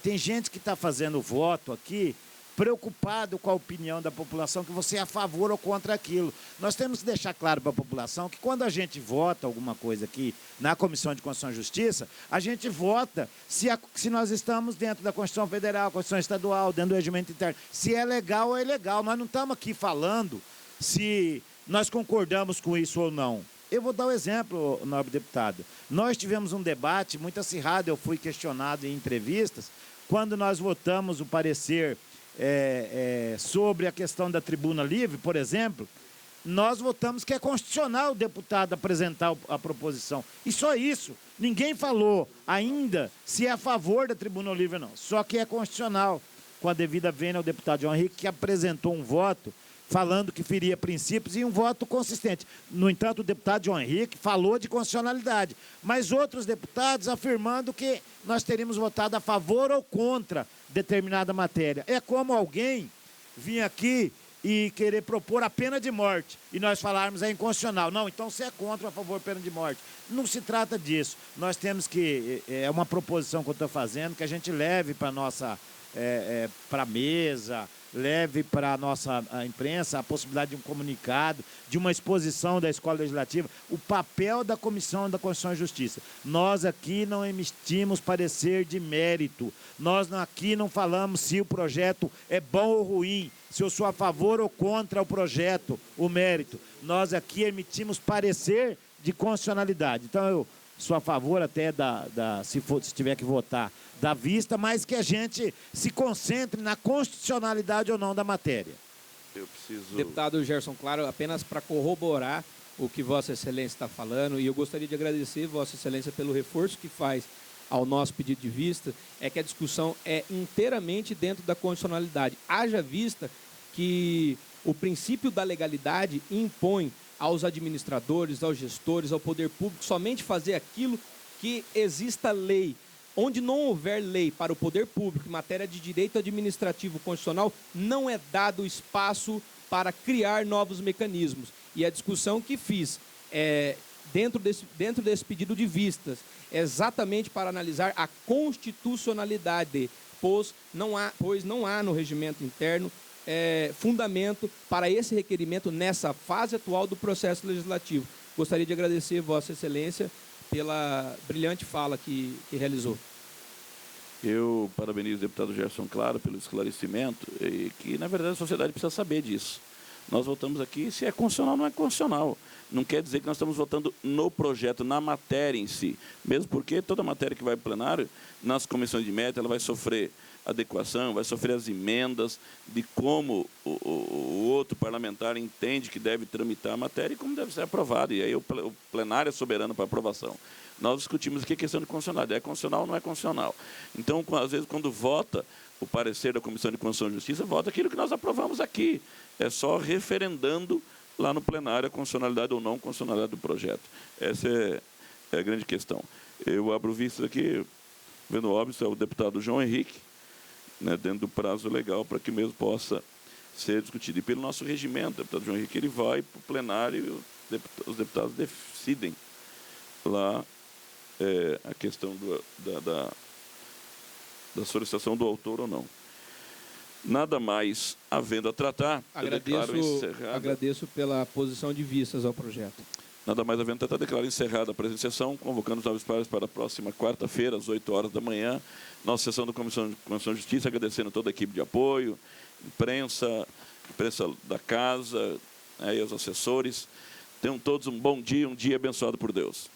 tem gente que está fazendo voto aqui preocupado com a opinião da população, que você é a favor ou contra aquilo. Nós temos que deixar claro para a população que quando a gente vota alguma coisa aqui na Comissão de Constituição e Justiça, a gente vota se nós estamos dentro da Constituição Federal, Constituição Estadual, dentro do regimento interno, se é legal ou é ilegal. Nós não estamos aqui falando se nós concordamos com isso ou não. Eu vou dar um exemplo, nobre deputado. Nós tivemos um debate muito acirrado, eu fui questionado em entrevistas, quando nós votamos o parecer sobre a questão da tribuna livre, por exemplo, nós votamos que é constitucional o deputado apresentar a proposição. E só isso. Ninguém falou ainda se é a favor da tribuna livre ou não. Só que é constitucional. Com a devida vênia ao deputado João Henrique, que apresentou um voto falando que feria princípios e um voto consistente. No entanto, o deputado João Henrique falou de constitucionalidade, mas outros deputados afirmando que nós teríamos votado a favor ou contra determinada matéria. É como alguém vir aqui e querer propor a pena de morte e nós falarmos é inconstitucional. Não, então você é contra ou a favor da pena de morte. Não se trata disso. Nós temos que, é uma proposição que eu estou fazendo, que a gente leve para a nossa, para a mesa, leve para a nossa imprensa a possibilidade de um comunicado, de uma exposição da Escola Legislativa, o papel da Comissão da Constituição e Justiça. Nós aqui não emitimos parecer de mérito, nós aqui não falamos se o projeto é bom ou ruim, se eu sou a favor ou contra o projeto, o mérito. Nós aqui emitimos parecer de constitucionalidade. Então, eu sou a favor até se tiver que votar, da vista, mas que a gente se concentre na constitucionalidade ou não da matéria. Eu preciso... Deputado Gerson Claro, apenas para corroborar o que Vossa Excelência está falando, e eu gostaria de agradecer Vossa Excelência pelo reforço que faz ao nosso pedido de vista, é que a discussão é inteiramente dentro da constitucionalidade. Haja vista que o princípio da legalidade impõe aos administradores, aos gestores, ao poder público, somente fazer aquilo que exista lei. Onde não houver lei para o poder público em matéria de direito administrativo constitucional, não é dado espaço para criar novos mecanismos. E a discussão que fiz dentro desse pedido de vistas é exatamente para analisar a constitucionalidade, pois não há no regimento interno fundamento para esse requerimento nessa fase atual do processo legislativo. Gostaria de agradecer Vossa Excelência pela brilhante fala que realizou. Eu parabenizo o deputado Gerson Claro pelo esclarecimento, e que, na verdade, a sociedade precisa saber disso. Nós votamos aqui se é constitucional ou não é constitucional. Não quer dizer que nós estamos votando no projeto, na matéria em si. Mesmo porque toda matéria que vai para o plenário, nas comissões de mérito, ela vai sofrer adequação, vai sofrer as emendas de como o outro parlamentar entende que deve tramitar a matéria e como deve ser aprovada. E aí o plenário é soberano para aprovação. Nós discutimos aqui a questão de constitucionalidade. É constitucional ou não é constitucional? Então, às vezes, quando vota o parecer da Comissão de Constituição e Justiça, vota aquilo que nós aprovamos aqui. É só referendando lá no plenário a constitucionalidade ou não constitucionalidade do projeto. Essa é a grande questão. Eu abro vista aqui, vendo óbvio, é o deputado João Henrique, né, dentro do prazo legal para que mesmo possa ser discutido. E pelo nosso regimento, o deputado João Henrique, ele vai para o plenário e os deputados decidem lá a questão da solicitação do autor ou não. Nada mais havendo a tratar, eu declaro encerrada. Agradeço pela posição de vistas ao projeto. Nada mais havendo a tratar, declaro encerrada a presente sessão, convocando os novos pares para a próxima quarta-feira, às 8 horas da manhã, nossa sessão da Comissão de Constituição e Justiça, agradecendo toda a equipe de apoio, imprensa da casa, e os assessores. Tenham todos um bom dia, um dia abençoado por Deus.